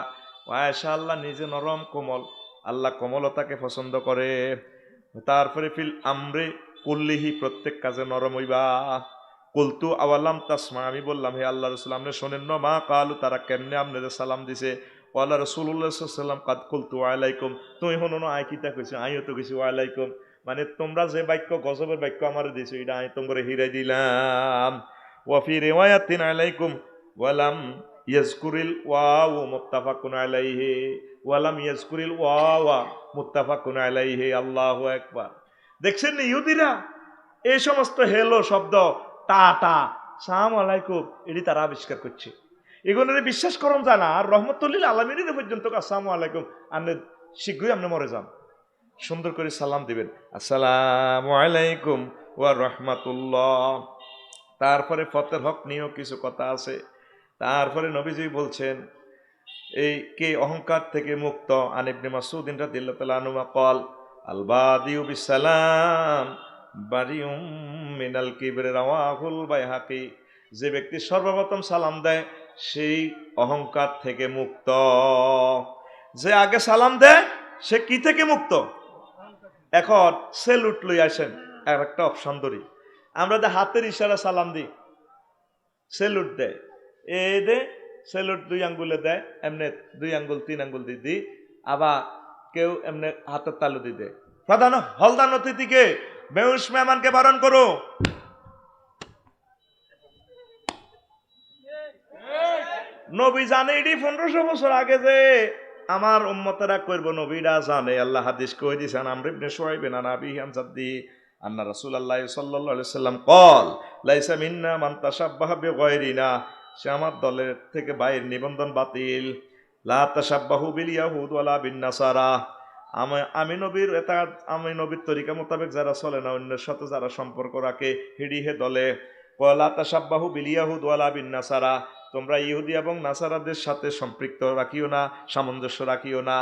আয়েশা আল্লাহ নিজে নরম কোমল, আল্লাহ কোমলতাকে পছন্দ করে। তারপরে ফিল আমরে কুল্লিহি, প্রত্যেক কাজে নরম হইবা। কুলতু আওয়ালাম তাসমা, আমি বললাম হে আল্লাহ রাসূল আপনি শোনেন না, মা কালু তারা কেমনে আপনাদের সালাম দিছে। ওয়ালা রাসূলুল্লাহ সাল্লাল্লাহু আলাইহি ওয়াসাল্লাম কাদ কুলতু আলাইকুম, তুমি হনো না আই কিতা কইছো, আইও তো কইছি ওয়ালাইকুম, মানে তোমরা যে বাক্য গজবের বাক্য আমারে দিছো এটা আমি তোমরে হিরাই দিলাম। ওয়া ফি রিওয়ায়াতিন আলাইকুম ওয়ালাম ইয়াজকুরিল ওয়াও মুত্তাফাকুন আলাইহি, ওয়ালাম ইয়াজকুরিল ওয়াওয়া মুত্তাফাকুন আলাইহি। আল্লাহু আকবার। দেখছেন না ইহুদিরা এই সমস্ত হেলো শব্দ, টাটা, সালাম আলাইকুম, এটি তারা আবিষ্কার করছে। এগুলোরে বিশ্বাস করুন জানা, আর রহমতুল্লিল আলমিনের পর্যন্ত আসসালামু আলাইকুম, আপনি শীঘ্রই আপনি মরে যান, সুন্দর করে সালাম দিবেন আসসালামু আলাইকুম ওয়া রাহমাতুল্লাহ। তারপরে ফতের হক নিয়েও কিছু কথা আছে। তারপরে নবীজি বলছেন এই কে অহংকার থেকে মুক্ত, আন ইবনে মাসউদ রাদিয়াল্লাহু তাআলা আনহু قال আল বাদিউ বিসালাম বারিউম মিনাল কিবরি, রাওয়াহুল বাইহাকি, যে ব্যক্তি সর্বপ্রথম সালাম দেয় সেই অহংকার থেকে মুক্ত। যে আগে সালাম দেয় সে কি থেকে মুক্ত? এখন সেলুট লই আসেন, আর একটা অপশন ধরি, আমরা যে হাতের ইশারা সালাম দিই, সেলুট দেয়, এই দে সেলুট 2 আঙ্গুলে দেয়, এমনি 2 আঙ্গুল 3 আঙ্গুল দিয়ে দিই, আবার কেউ এমনি হাতের তালু দিয়ে দেয়। প্রধান হলদান অতিথিকে বেউস মেহমানকে বারণ করো। নবী জানে এটি 1500 বছর আগে যে আমার উম্মতেরা করব, নবীরা জানে, আল্লাহ হাদিস কই দিয়েছেন আমর ইবনে শুআইব আন আবিহি আন জাদ্দি আন্না রাসূলুল্লাহ সাল্লাল্লাহু আলাইহি ওয়াসাল্লাম قال লাইসা মিন্না মান তাশাব্বাহা বিগায়রিনা, সে আমার দলের থেকে বাইর, নিবন্ধন বাতিল। লা তাশাব্বাহু বিল ইয়াহুদ ওয়ালা বিন নাসারা, আমি নবীর আমি নবীর তরিকা মোতাবেক যারা চলে না, অন্যের সাথে যারা সম্পর্ক রাখে, হিড়ি হে দলে। লা তাশাব্বাহু বিল ইয়াহুদ ওয়ালা বিন নাসারা, তোমরা ইহুদি এবং নাসারাদের সাথে সম্পৃক্ত রাখিও না, সামঞ্জস্য রাখিও না।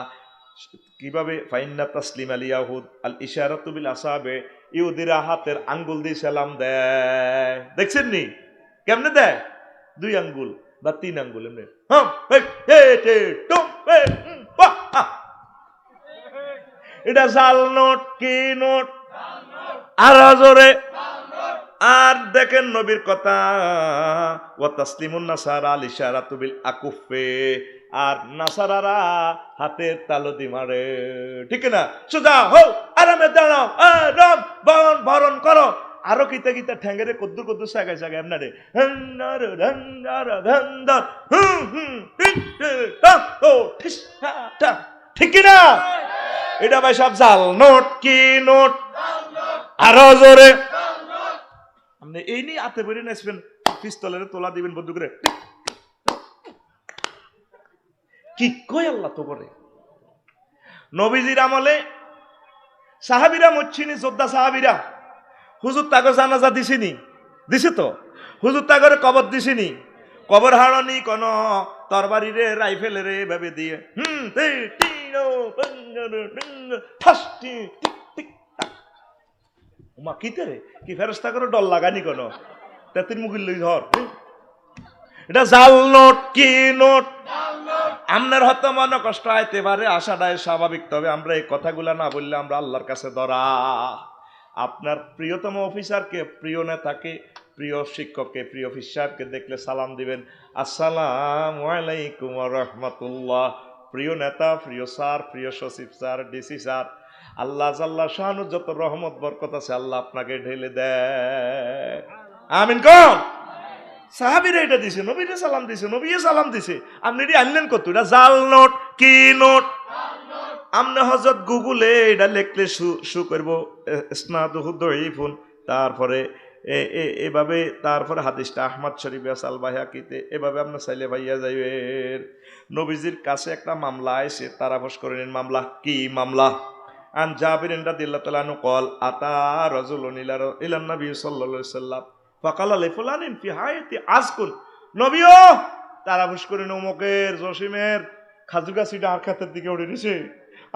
কিভাবে? ফাইন্না তাসলিম আল ইয়াহুদ আল ইশারাতু বিল আসাবে, ইহুদিরা হাতের আঙ্গুল দিয়ে সালাম দেয়। দেখছেন নি কেমনে দেয়? 2 আঙ্গুল বা 3 আঙ্গুল এমনি, এটা জাল নোট কি নোট, আর জোরে। আর দেখেন নবীর কথা, ওয়া তাসলিমুন নাসারা আল ইশারাতু বিল আকুফে, আর নাসারারা হাতের তালু দি মারে, ঠিক না? সোজা হও, আরামে দাঁড়াও, আরাম বরণ করো, আরো কিতা কিতা ঠ্যাঙ্গেরে কদ্দুর কদ্দুর সাগায় সাগায় আপনারে হন্নার ধন্দার ধন্দার ঠিক না? এটা ভাই সব জাল নোট কি নোট, আরো জোরে। আপনি এই নিয়ে হাতে বেরিয়ে নাচবেন, পিস্তলের তোলা দিবেন বন্ধু করে, কি কই আল্লাহ তো করে। নবীজির আমলে সাহাবীরা মরছিনি, যোদ্ধা সাহাবীরা, হুজুর তাগর জানাজা দিছিনি, দিছে তো, হুজুর তাগরে কবর দিছিনি, কবর হারানি কোন তরবারি রে রাইফেল রে ভাবে দিয়ে মা কিতে রে, কি ফেরেশতা করে ডল লাগানি কোন তেতির মুখির লই ধর, এটা জাল নোট কি নোট। আপনার হয়তো মনে কষ্ট আইতে পারে, আশাটাই স্বাভাবিক, তবে আমরা এই কথাগুলা না বললে আমরা আল্লাহর কাছে ধরা। আপনার প্রিয়তম অফিসারকে, প্রিয় নেতাকে, প্রিয় শিক্ষককে, প্রিয় অফিস সাহেবকে দেখলে সালাম দিবেন আসসালামু আলাইকুম ওয়া রাহমাতুল্লাহ। প্রিয় নেতা, প্রিয় স্যার, প্রিয় সচিব স্যার, ডিসি স্যার, আল্লাহ জাল্লা শানু যত রহমত বরকত আছে আল্লাহ আপনাকে ঢেলে দেয়। আমিন কোন? সাহাবীরা এটা দিছে, নবীরে সালাম দিছে, নবীয়ে সালাম দিছে, আপনি এটি আনলেন কত? এটা জাল নোট কি নোট। আমনে হযরত গুগলে এটা লিখলে শু করব ইসনাদুহু দাঈফুন, তারপরে এভাবে, তারপরে হাদিসটা আহমদ শরীফ আল বাইহাকিতে, এভাবে আপনি চাইলে ভাইয়া যাইবেন। নবীজির কাছে একটা মামলা আইছে, তারা ফস করে নিন। মামলা কি? মামলা আন জাবির রাদিয়াল্লাহু তাআলা আনহু قال আতা রাজুলুন ইলা নবী সাল্লাল্লাহু আলাইহি সাল্লাম ফাকালা লিফুলানিন ফি হায়াতি আজকুন, নবীও তারা বুশ করে নমকের জসিমের খাজুর গাছটা আর ক্ষেতের দিকে উড়ে দিছে,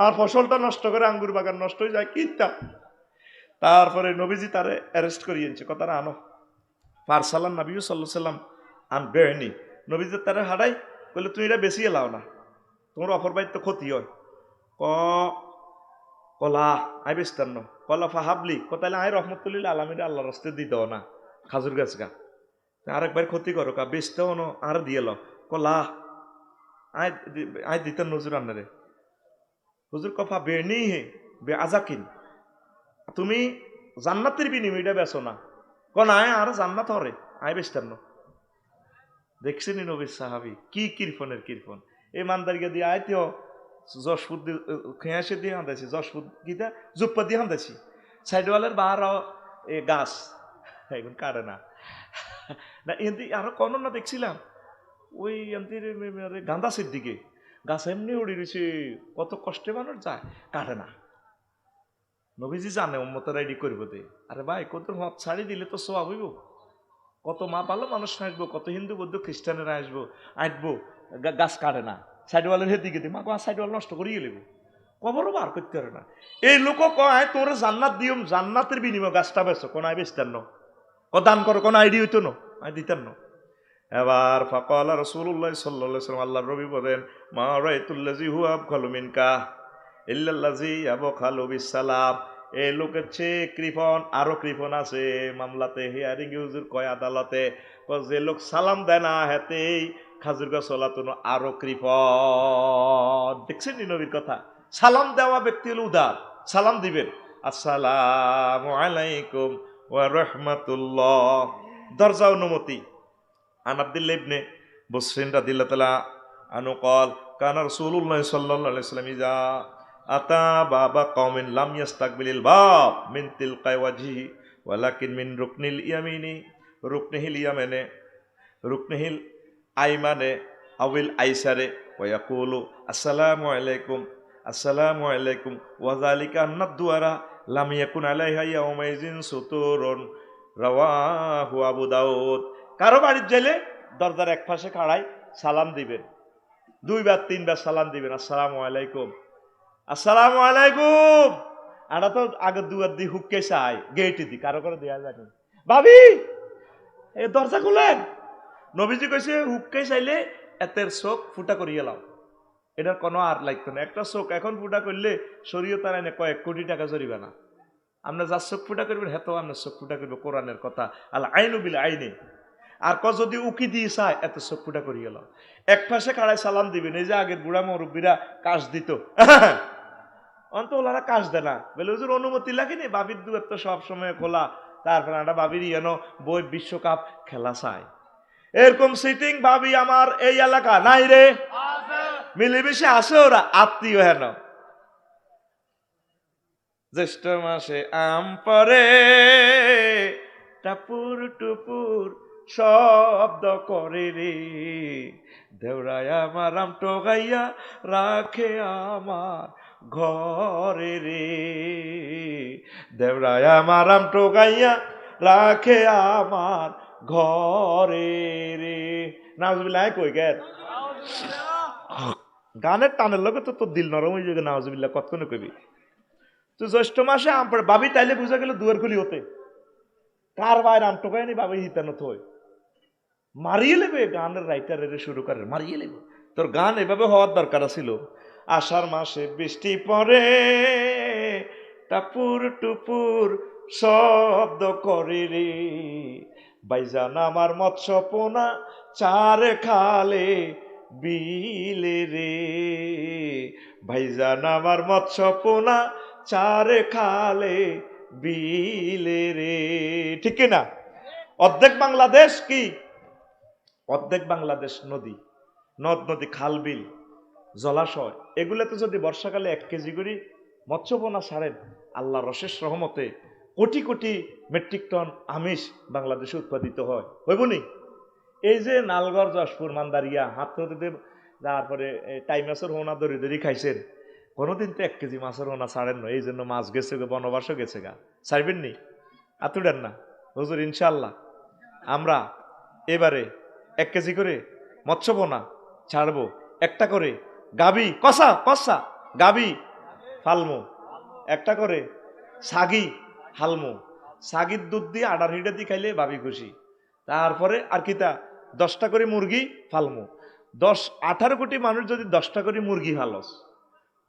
আর ফসলটা নষ্ট করে আঙ্গুর বাগান নষ্ট হয়ে যায় কিতা। তারপরে নবীজি তারে অ্যারেস্ট করিয়েছে, কথাটা আনো। ফারসালান নবী সাল্লাল্লাহু আলাইহি সাল্লাম আন বেনি, নবীজি তারে হারাই কইলে তুই এটা বেশি এলাও না, তোমার অপর বাইর তো ক্ষতি হয়। ক কলা আই বেস্তান্ন কলা ফাহাবলি কোথায় আই রহমতুল্লিল আলমীর আল্লাহ রাস্তে দিতে না খাজুর গাছ গা, আরেকবার ক্ষতি করো কা বেচতেও ন আর দিয়ে ল কলা আই আই দিতেন নজুর আন্নারে হুজুর কফা বেনি হে বে আজাকিন, তুমি জান্নাতের বিনিময়টা বেছো না, কোন আয় আর জান্নাত হরে আই বেস্তান্ন। দেখছেন নবীর সাহাবি কি কীর্তনের কীর্তন, এই মানদারিকে দিয়ে আইতেও যশপুর খেয়াসে দিয়ে হাঁদাইছি, যশপুর গীতা জুপ্পা দিয়ে হাঁদাইছি, সাইডওয়ালের বার এ গাছ এখন কাটে না না এমনি আরো কোন না দেখছিলাম ওই এমনি গান্দাসের দিকে গাছ এমনি উড়ি রয়েছে, কত কষ্টে মানুষ যায় কাটে না। নবীজি জানে উম্মতের আইডি করবো দে, আরে ভাই কত মত ছাড়ি দিলে তো সোয়াব হইব, কত মা ভালো মানুষ আসবো, কত হিন্দু বৌদ্ধ খ্রিস্টানেরা আসবো গাছ কাটে না, সাইডওয়ালের দিকে দিয়ে মা সাইডওয়াল নষ্ট করিয়ে নেব, কবরও বার করতে পারে না। এই লোক কয় তোর জান্নাত দিও, জান্নাতের বিনিময় গাছটা বেছো, কোন আই বেচতেন না, দান করো কোন আইডি হইতো না, আই দিতেন না। এবার ফাকালা রাসূলুল্লাহ সাল্লাল্লাহু আলাইহি ওয়াসাল্লাম, আল্লাহর নবী বলেন মা রাআইতুল্লাযী হুয়া আবখালু মিনকা ইল্লাল্লাযী ইয়াবখালু বিসসালাম, এই লোকের চেয়ে কৃপণ আরো কৃপণ আছে মামলাতে, হিয়ারিং হুজুর কয় আদালতে, যে লোক সালাম দেয় না হেতেই খাজুর গাছ চলাতুন আরো কৃপণ। দেখছেন নবীর কথা, সালাম দেওয়া ব্যক্তি হল উদার, সালাম দিবেন আসসালামু আলাইকুম ওয়া রাহমাতুল্লাহ, দরজা অনুমতি। আন আব্দুল্লাহ ইবনে বুসরিন রাদিয়াল্লাহু তাআলা আনহু قال কানা রাসূলুল্লাহ সাল্লাল্লাহু আলাইহি ওয়াসাল্লাম ইজা আতা বাবা কওমিন লাম ইয়াস্তাকবিলিল বাব মিন তিলকাই ওয়াজহি ওয়ালাকিন মিন রুকনিল ইয়ামিনি, রুকনিহিল ইয়ামানে রুকনিহিল আইমানে আউল আইসারে ওয়া ইয়াকুলু আসসালামু আলাইকুম আসসালামু আলাইকুম ওয়া যালিকা আন্নাদ দুআরা লাম ইয়াকুন আলাইহা ইয়াউমাইজিন সুতুরুন, রাওয়াহু আবু দাউদ। কারো বাড়ির যাইলে দরজার এক পাশে খাড়াই সালাম দিবেন, দুইবার তিনবার সালাম দিবেন, আসসালামু আলাইকুম আসসালামু আলাইকুম। আটা তো আগে দুয়ার দিয়ে হুককে চাই গেটে দি, কারো করে দেয়া যায় ভাবি এই দরজা খুলেন, নবীজি কইছে হুককে চাইলে এতের চোখ ফুটা করিয়ে লাও, এটার কোনো আর লাগতো না। একটা চোখ এখন ফুটা করলে শরীয়ত আইনে কয়েক কোটি টাকা জরিমানা, আমরা যার চোখ ফুটা করবেন হেতো আপনার চোখ ফুটা করবে, কোরআনের কথা আল আইনু বিল আইনে। আর যদি উকি দিয়ে চায় এত চোখ ফুটা করিয়ে লাও, এক পাশে কাড়ায় সালাম দিবেন। এই যে আগের বুড়া মুরব্বীরা কাশ দিত, অন্ত ওনারা কাশ দেয় না, বলে হুজুর অনুমতি লাগেনি, বাবির দুয়ার তো সবসময় খোলা, তারপরে একটা বাবির বই বিশ্বকাপ খেলা চায়, এরকম সিটিং ভাবি আমার এই এলাকা নাই রে, মিলেমিশে আসে ওরা আত্মীয় হেন। জ্যৈষ্ঠ মাসে আম পরে টাপুর টুপুর শব্দ করে রে, দেওরায় আমার আম টোগাইয়া রাখে আমার ঘরে রে, দেওরায় আমার আম টোগাইয়া রাখে আমার ঘরে রে। নাউজুবিল্লাহ কই গেল গানের টানের লগে তো তোর দিল নরম হয়ে যাবে, নাউজুবিল্লাহ কতক্ষণে কইবি তুই। জ্যৈষ্ঠ মাসে আম পড়ে বাবি তাইলে বুঝা গেল দুয়ার খুলি হতে, কার বাইর আম টোকায় নি বাবি হিতানো থই মারিয়ে লেবে, গানের রাইটারের শুরু করে মারিয়ে লেবে। তোর গান এভাবে হওয়ার দরকার ছিল। আষাঢ় মাসে বৃষ্টি পড়ে টাপুর টুপুর শব্দ করে রে, বাইজান আমার মৎস্য পোনা চার খালে বিলে রে, ভাইজান আমার মৎস্য পোনা চার খালে বিলে রে। ঠিক না? অর্ধেক বাংলাদেশ কি, অর্ধেক বাংলাদেশ নদী, নদ নদী, খাল বিল, জলাশয়, এগুলোতে যদি বর্ষাকালে 1 কেজি করে মৎস্যপোনা ছাড়েন, আল্লাহর অশেষ রহমতে কোটি কোটি মেট্রিক টন আমিষ বাংলাদেশে উৎপাদিত হয়। হইবনি? এই যে নালগড়, যশপুর, মান্দারিয়া, হাতরতে, তারপরে টাইমাসের হোনা দরি দরি খাইছেন, কোনোদিন তো 1 কেজি মাছের ওনা ছাড়েন না, এই জন্য মাছ গেছে গা, বনবাসও গেছে গা, ছাড়বেন নি? আতুডেন না হুজুর, ইনশাল্লাহ আমরা এবারে 1 কেজি করে মৎস্য পোনা ছাড়বো, একটা করে গাবি কষা কষা গাবি ফালমো, একটা করে সাগি হালমো, সাগির দুধ দিয়ে আডার হিডা দিয়ে খাইলে ভাবি খুশি। তারপরে আর কিতা 10টা করে মুরগি ফালমো। 18 কোটি মানুষ যদি 10টা করে মুরগি ফালস,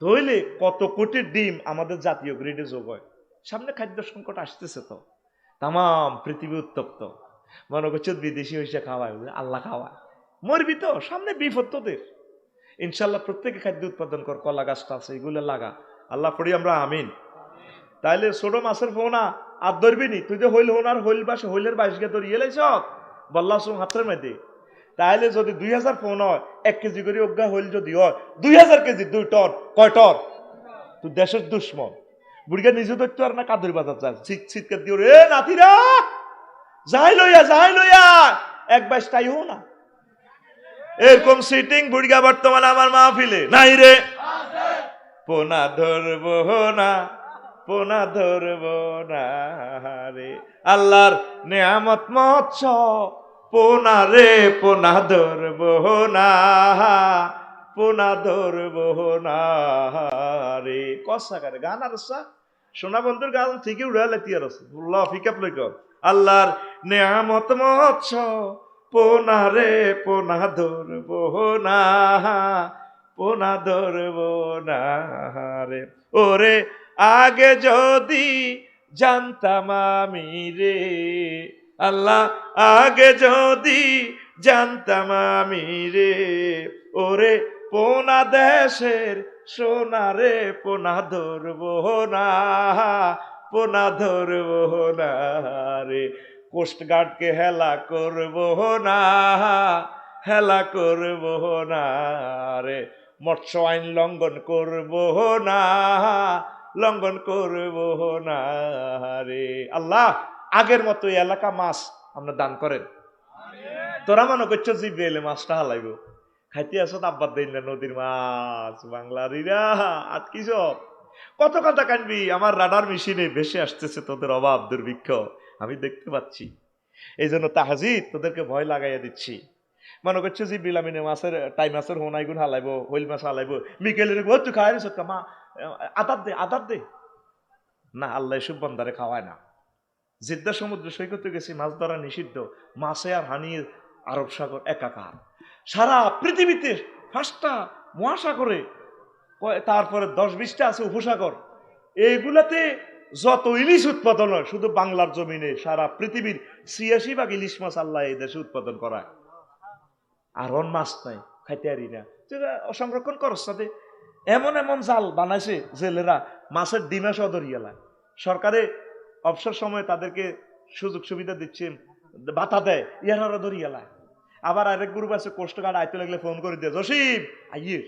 তাহলে কত কোটি ডিম আমাদের জাতীয় গ্রিডে যোগ হয়। সামনে খাদ্য সংকট আসতেছে, তো তাম পৃথিবী উত্তপ্ত, মনে করছে বিদেশি হইসে খাওয়ায়, আল্লাহ খাওয়ায়, মরবি তো, সামনে বিপদ তোদের। ইনশাল্লাহ প্রত্যেকে খাদ্য উৎপাদন কর, কলা গাছটা আছে এগুলো লাগা, আল্লাহ পড়ি আমরা আমিন। তাইলে ছোট মাছের ফোনা আর ধরবি নি, তুই যে হইল হোনার হইল বাসে হইলের 22 গে ধরিয়ে লাইছ বল্লা সুম হাতের মধ্যে। তাইলে যদি 2000 ফোন হয়, 1 কেজি করে অজ্ঞা হইল যদি হয় 2000 কেজি, 2 টন, কয় টন? তুই দেশের দুশ্মন, বুড়িকে নিজে ধরতে আর না, কাদুরি বাজার যায় চিৎকার দিও, রে নাতিরা যাই লইয়া 1 বাইশ তাই হো না। এরকম সিটিং বুড়িগা বর্তমানে আমার মাহফিলে নাই রে। পোনা ধরবো না, পোনা ধরবো না রে, আল্লাহর নেয়ামত মৎস্য পোনা রে, পোনা ধরবো না, পোনা ধরবো না রে। কসা করে গান আর সোনা বন্ধুর গান ঠিকই উড়ালে তিয়ার আছে ফিকাপ লইক, আল্লাহর নেয়ামত মৎস্য পোনা রে, পোনা ধরবো না, পোনা ধরবো না রে। ওরে আগে যদি জানতাম আমি রে, আল্লাহ আগে যদি জানতাম আমি রে, ওরে পোনা দেশের সোনা রে, পোনা ধরবো না, পোনা ধরবো না রে। কোস্টগার্ডকে হেলা করবো না, হেলা করবো না রে, মৎস্য আইন লঙ্ঘন করবো না, লঙ্ঘন করবো না রে। আল্লাহ আগের মতো এলাকা মাছ আমরা দান করেন। তোরা মনে করছো জিব্রাইল মাছটা হালাইব, খাইতে আসো আব্বার দেন না নদীর মাছ, বাংলারিরা আটকি সব কত কথা কানবি। আমার রাডার মেশিনে ভেসে আসতেছে তোদের অভাব দুর্ভিক্ষ, আমি দেখতে পাচ্ছি, এই জন্য তাহাজিদ তোদেরকে ভয় লাগাইয়া দিচ্ছি। মনে করছে যে বিলামিনে মাছের টাই মাছের হোনাইগুন হালাইবো, হইল মাছ হালাইবো, মিকেলের তুই খাওয়াই মা আদার দে না, আল্লাহ এসব বন্দারে খাওয়ায় না। জিদ্দা সমুদ্র সৈকতে গেছি, মাছ ধরা নিষিদ্ধ, মাছে আর হানির আরব সাগর একাকার। সারা পৃথিবীতে 5টা মহাসাগরে, তারপরে 10-20টা আছে উপসাগর, এইগুলাতে যত ইলিশ উৎপাদন হয় শুধু বাংলার জমিনে সারা পৃথিবীর 86 ভাগ ইলিশ মাছ আল্লাহ এই দেশে উৎপাদন করায়। আর অন মাছ নাই, খাইতে পারি না, সংরক্ষণ করস সাথে। এমন এমন জাল বানাইছে জেলেরা, মাছের ডিমা সহ ধরিয়ালায়। সরকারে অবসর সময় তাদেরকে সুযোগ সুবিধা দিচ্ছে, বাতা দেয়, ইয়ারা ধরিয়ালায়। আবার আরেক গ্রুপ আছে, কোস্টগার্ড আইতে লাগলে ফোন করে দিয়ে, জসিম আইয়ে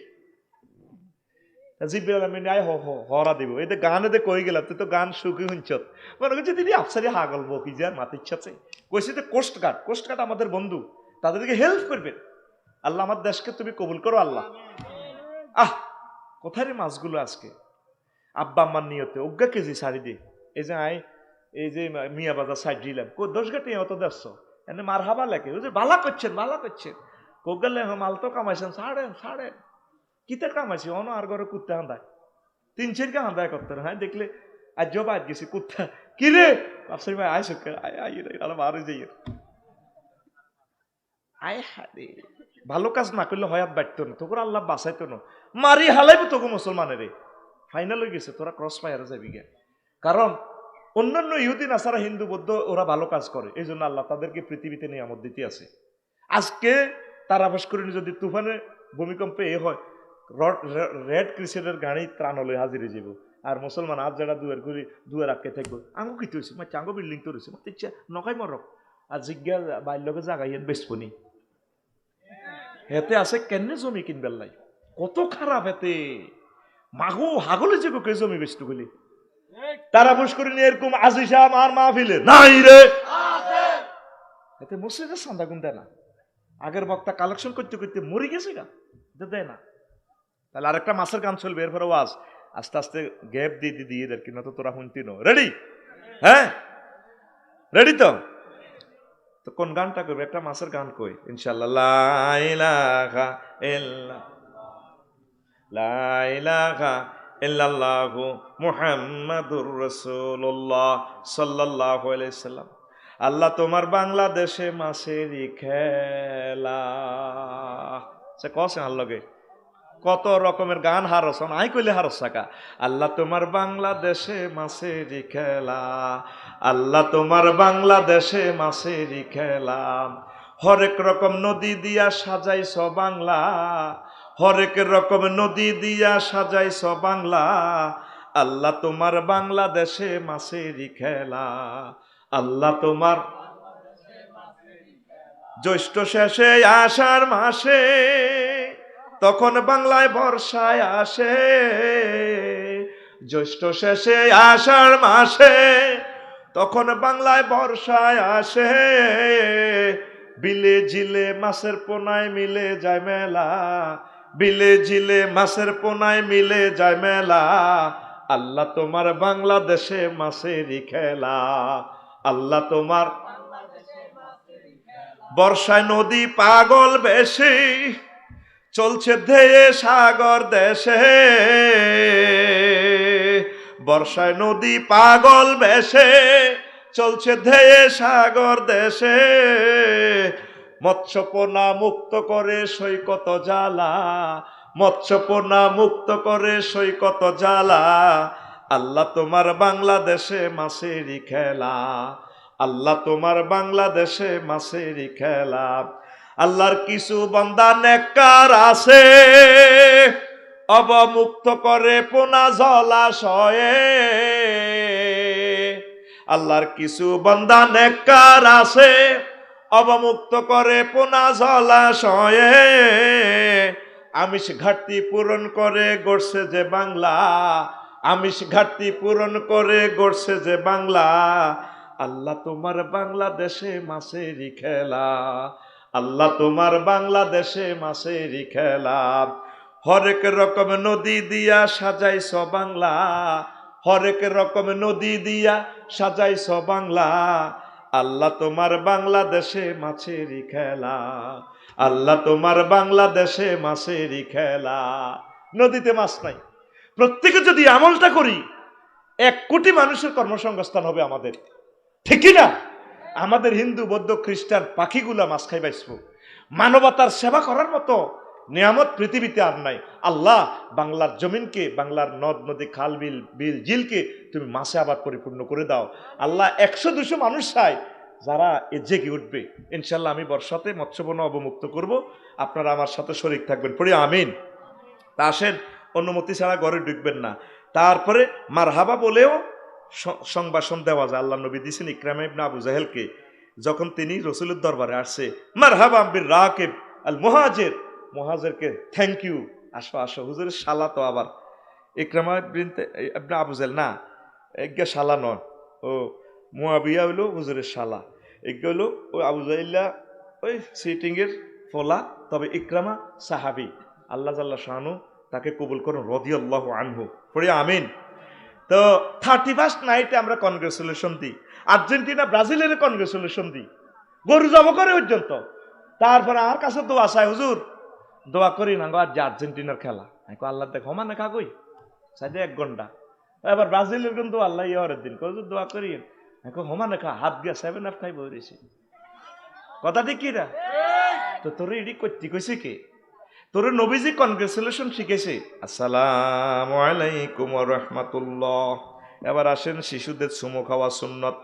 হরা দিব, এতে গান এতে কই গেলাম, তুই তো গান সুখী হুঞ্চত। মনে করছে দিদি আফসারি হা গল্প কি যার মাথা ইচ্ছাছে, কইছে যে কোস্টগার্ড, কোস্টগার্ড আমাদের বন্ধু, তাদেরকে হেল্প করবেন। আল্লাহ আমার দেশকে তুমি কবুল করো আল্লাহ। কোথায় রে মাছগুলো আজকে? আব্বা আম্মার নিয়তে অজ্ঞা কেজি ছাড়ি দে, এই যে এই যে মিয়া বাজার সাইড দিলাম, 10 গাটি অত দেখছ এনে মার হাবা লেখে, ওই যে বালা করছেন বালা করছেন, কোগালে মাল তো কামাইছেন, ছাড়েন ছাড়েন, কিতে কামাইছি অন আর ঘরে কুত্তে হাঁদায় 3-4 হাঁদায় করতে। হ্যাঁ দেখলে আজ জবা আজ গেছি কুত্তা, কি রে আফসারি ভাই আইস আরো যাই আয় হারে, ভালো কাজ না করলে হয়াত বাড়তো না, তোকে আল্লাহ বাঁচাইতো না, মারি হালাইব তোকে মুসলমানের। ফাইনাল হয়ে গেছে, তোরা ক্রস ফায়ারে যাবি গে। কারণ অন্যান্য ইহুদি নাসারা হিন্দু বৌদ্ধ ওরা ভালো কাজ করে, এই জন্য আল্লাহ তাদেরকে পৃথিবীতে নিয়ামত দিতে আছে। আজকে তারা বাস করিনি, যদি তুফানে ভূমিকম্পে হয়, রেড ক্রিসেন্টের গাড়ি ত্রাণ হলে হাজিরে যাব, আর মুসলমান আজ যারা দুয়ার আটকে থাকবো, আঙ্গু কি হয়েছে মাচ্ছে, আঙ্গু বিল্ডিং তো রয়েছে মাত্র ইচ্ছা নখাই মরক, আর জিজ্ঞা বাল্যকে জাগাই বেসপনি হেতে আছে কেনে জমি কিনবার লাই, কত খারাপ হেতে মাগো হাগলে যে কে জমি বেচতে গেলি। তারা বুঝ করিনি এরকম আজিসা মার মাহফিলে নাই রে, এতে মসজিদের চান্দা গুন দেয় না। আগের বক্তা কালেকশন করতে করতে মরে গেছে গা, দেয় না। তাহলে আরেকটা মাছের গান চলবে, এরপরে ওয়াজ আস্তে আস্তে গ্যাপ দিয়ে দিয়ে এদের কিনা তো তোরা শুনতি নো। রেডি? হ্যাঁ রেডি তো? তো কোন গানটা করবে? একটা মাছের গান কই ইনশাআল্লাহ। লা ইলাহা ইল্লা লা ইলাহা ইল্লাল্লাহু মুহাম্মাদুর রাসূলুল্লাহ সাল্লাল্লাহু আলাইহি সাল্লাম। আল্লাহ তোমার বাংলাদেশে মাছেরই খেলা। সে কসে আল্লাহকে কত রকমের গান হারসন, আই কইলে হারস থাকা। আল্লাহ তোমার বাংলাদেশে মাছেরই খেলা, আল্লাহ তোমার বাংলাদেশে মাছেরই খেলা। হরেক রকম নদী দিয়া সাজাইছ বাংলা, হরেক রকম নদী দিয়া সাজাইছ বাংলা। আল্লাহ তোমার বাংলাদেশে মাছেরই খেলা, আল্লাহ তোমার। জ্যৈষ্ঠ শেষে আষাঢ় মাসে তখন বাংলায় বর্ষায় আসে, জ্যৈষ্ঠ শেষে আষাঢ় মাসে তখন বাংলায় বর্ষায় আসে। বিলে ঝিলে মাছের পোনায় মিলে যায় মেলা, বিলে ঝিলে মাছের পোনায় মিলে যায় মেলা। আল্লাহ তোমার বাংলাদেশে মাছেরই খেলা, আল্লাহ তোমার। বর্ষায় নদী পাগল বেশি চলছে ধেয়ে সাগর দেশে, বর্ষায় নদী পাগল বেশে চলছে ধেয়ে সাগর দেশে। মৎস্যপোনা মুক্ত করে সৈকত জ্বালা, মৎস্যপোনা মুক্ত করে সৈকত জ্বালা। আল্লাহ তোমার বাংলাদেশে মাছেরই খেলা, আল্লাহ তোমার বাংলাদেশে মাছেরই খেলা। আল্লাহর কিছু বান্দা নেককার আছে অবমুক্ত করে পোনা জলাশয়ে, আল্লাহর কিছু বান্দা নেককার আছে অবমুক্ত করে পোনা জলাশয়ে। আমিষ ঘাটতি পূরণ করে গড়ছে যে বাংলা, আমিষ ঘাটতি পূরণ করে গড়ছে যে বাংলা। আল্লাহ তোমার বাংলাদেশে মাছেরই খেলা, আল্লাহ তোমার বাংলাদেশে মাছেরই খেলা। হরেক রকম নদী দিয়া সাজাইছ বাংলা, হরেক রকম নদী দিয়া সাজাইছ বাংলা। আল্লাহ তোমার বাংলাদেশে মাছেরই খেলা, আল্লাহ তোমার বাংলাদেশে মাছেরই খেলা। নদীতে মাছ নাই, প্রত্যেকে যদি আমলটা করি 1 কোটি মানুষের কর্মসংস্থান হবে আমাদের, ঠিক না? আমাদের হিন্দু বৌদ্ধ খ্রিস্টান পাখিগুলা মাছ খাই বাইসব। মানবতার সেবা করার মতো নিয়ামত পৃথিবীতে আর নাই। আল্লাহ বাংলার জমিনকে, বাংলার নদ নদী খাল বিল বিল ঝিলকে তুমি মাছে আবার পরিপূর্ণ করে দাও। আল্লাহ 100-200 মানুষ চাই যারা এ জেগে উঠবে। ইনশাল্লাহ আমি বর্ষাতে মৎস্যপণ্য অবমুক্ত করব, আপনারা আমার সাথে শরীক থাকবেন। পড়ি আমিন। তা আসেন, অনুমতি ছাড়া ঘরে ঢুকবেন না। তারপরে মারহাবা বলেও সংবাসন দেওয়া যায়। আল্লাহ নবী দিয়েছেন ইকরামা ইবনে আবু জাহেলকে, যখন তিনি রসুলের দরবারে আসছে, মারহাবা বির রাকিব আল মুহাজির, মুহাজিরকে থ্যাংক ইউ, আসো আসো। হুজুরের শালা তো আবার ইকরামা ইবনে আবু জাহেল না, এগা শালা নয়, ও মুয়াবিয়া হইল হুজুরের শালা, এগা হইল ওই আবু জাহেল্লা ওই সিটিংয়ের ফলা। তবে ইকরামা সাহাবি, আল্লাহ জাল্লা শাহানু তাকে কবুল করুন, রাদিয়াল্লাহু আনহু। পড়ি আমিন। তো 31st নাইটে আমরা কনগ্রেচুলেশন দিই, আর্জেন্টিনা ব্রাজিলের কনগ্রেচুলেশন দিই, গরু জব করে পর্যন্ত। তারপরে আর কাছে দোয়া চাই, হুজুর দোয়া করি না গো, আজ যে আর্জেন্টিনার খেলা, আল্লাহ দেখ হমান খা কই সাইডে 1 ঘন্টা। এবার ব্রাজিলের কিন্তু আল্লাহ ইহরের দিন হুজুর দোয়া করি, হমান খা, হাত গিয়া 7 খাই বইছি। কথা ঠিক কি না? তো তোর এডি করতে কইছে কে? তোর নবীজি কনগ্রেচুলেশন শিখেছে, আসসালামু আলাইকুম ওয়া রাহমাতুল্লাহ। এবার আসেন শিশুদের চুমু খাওয়া সুন্নত।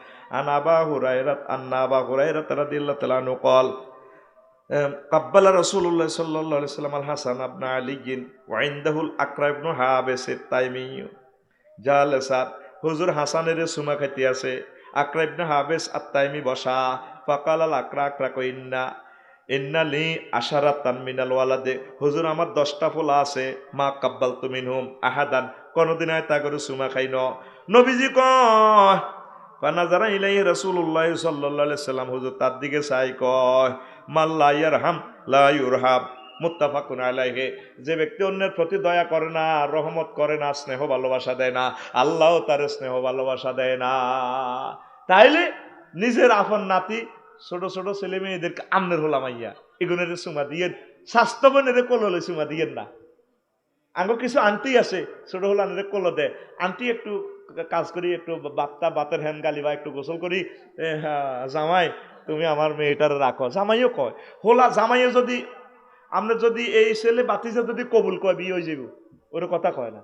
আবা হুরায়রা রাদিয়াল্লাহু তাআলা আনহু قال قبل رسول الله صلى الله عليه وسلم الحسن بن علي وعنده الأقرع بن حابس التيمي জালসাত। হুজুর হাসানের চুমা খাইতে আছে, আকরা ইবনে হাবিস আত-তাইমি বসা। ফাকাল আল আকরা কইন্না ইন্নালি আশারাতান মিনাল ওয়ালাদে, হুজুর আমার 10টা পোলা আছে, মা কাব্বালতু মিনহুম আহাদান, কোনদিন তা করে চুমা খাই ন। নবীজি কয় ফানাজারা ইলাইহি রাসূলুল্লাহ সাল্লাল্লাহু আলাইহি সাল্লাম, হুজুর তার দিকে চাই কয় মাল্লা ইয়ারহাম লা ইউরহাব, মুত্তাফাকুন আলাইহি। যে ব্যক্তি অন্যের প্রতি দয়া করে না, রহমত করে না, স্নেহ ভালোবাসা দেয় না, আল্লাহ তার স্নেহ ভালোবাসা দেয় না। তাইলে নিজের আপন নাতি ছোট ছোট ছেলে মেয়েদেরকে আমনের হলামাইয়া এগুনের চুমা দিয়ে, স্বাস্থ্য বোনের কোলে চুমা দিয়ে না। আঙ্গ কিছু আন্টি আছে ছোট হলো আনের কোলো দেয়, আন্টি একটু কাজ করি, একটু বাতের হ্যান গালি বা একটু গোসল করি, জামাই তুমি আমার মেয়েটার রাখো, জামাইও কয়। হোলা জামাইও যদি আমরা যদি এই ছেলে বাতিজা যদি কবুল কয় বিয়ে হয়ে যাব, ওর কথা কয় না।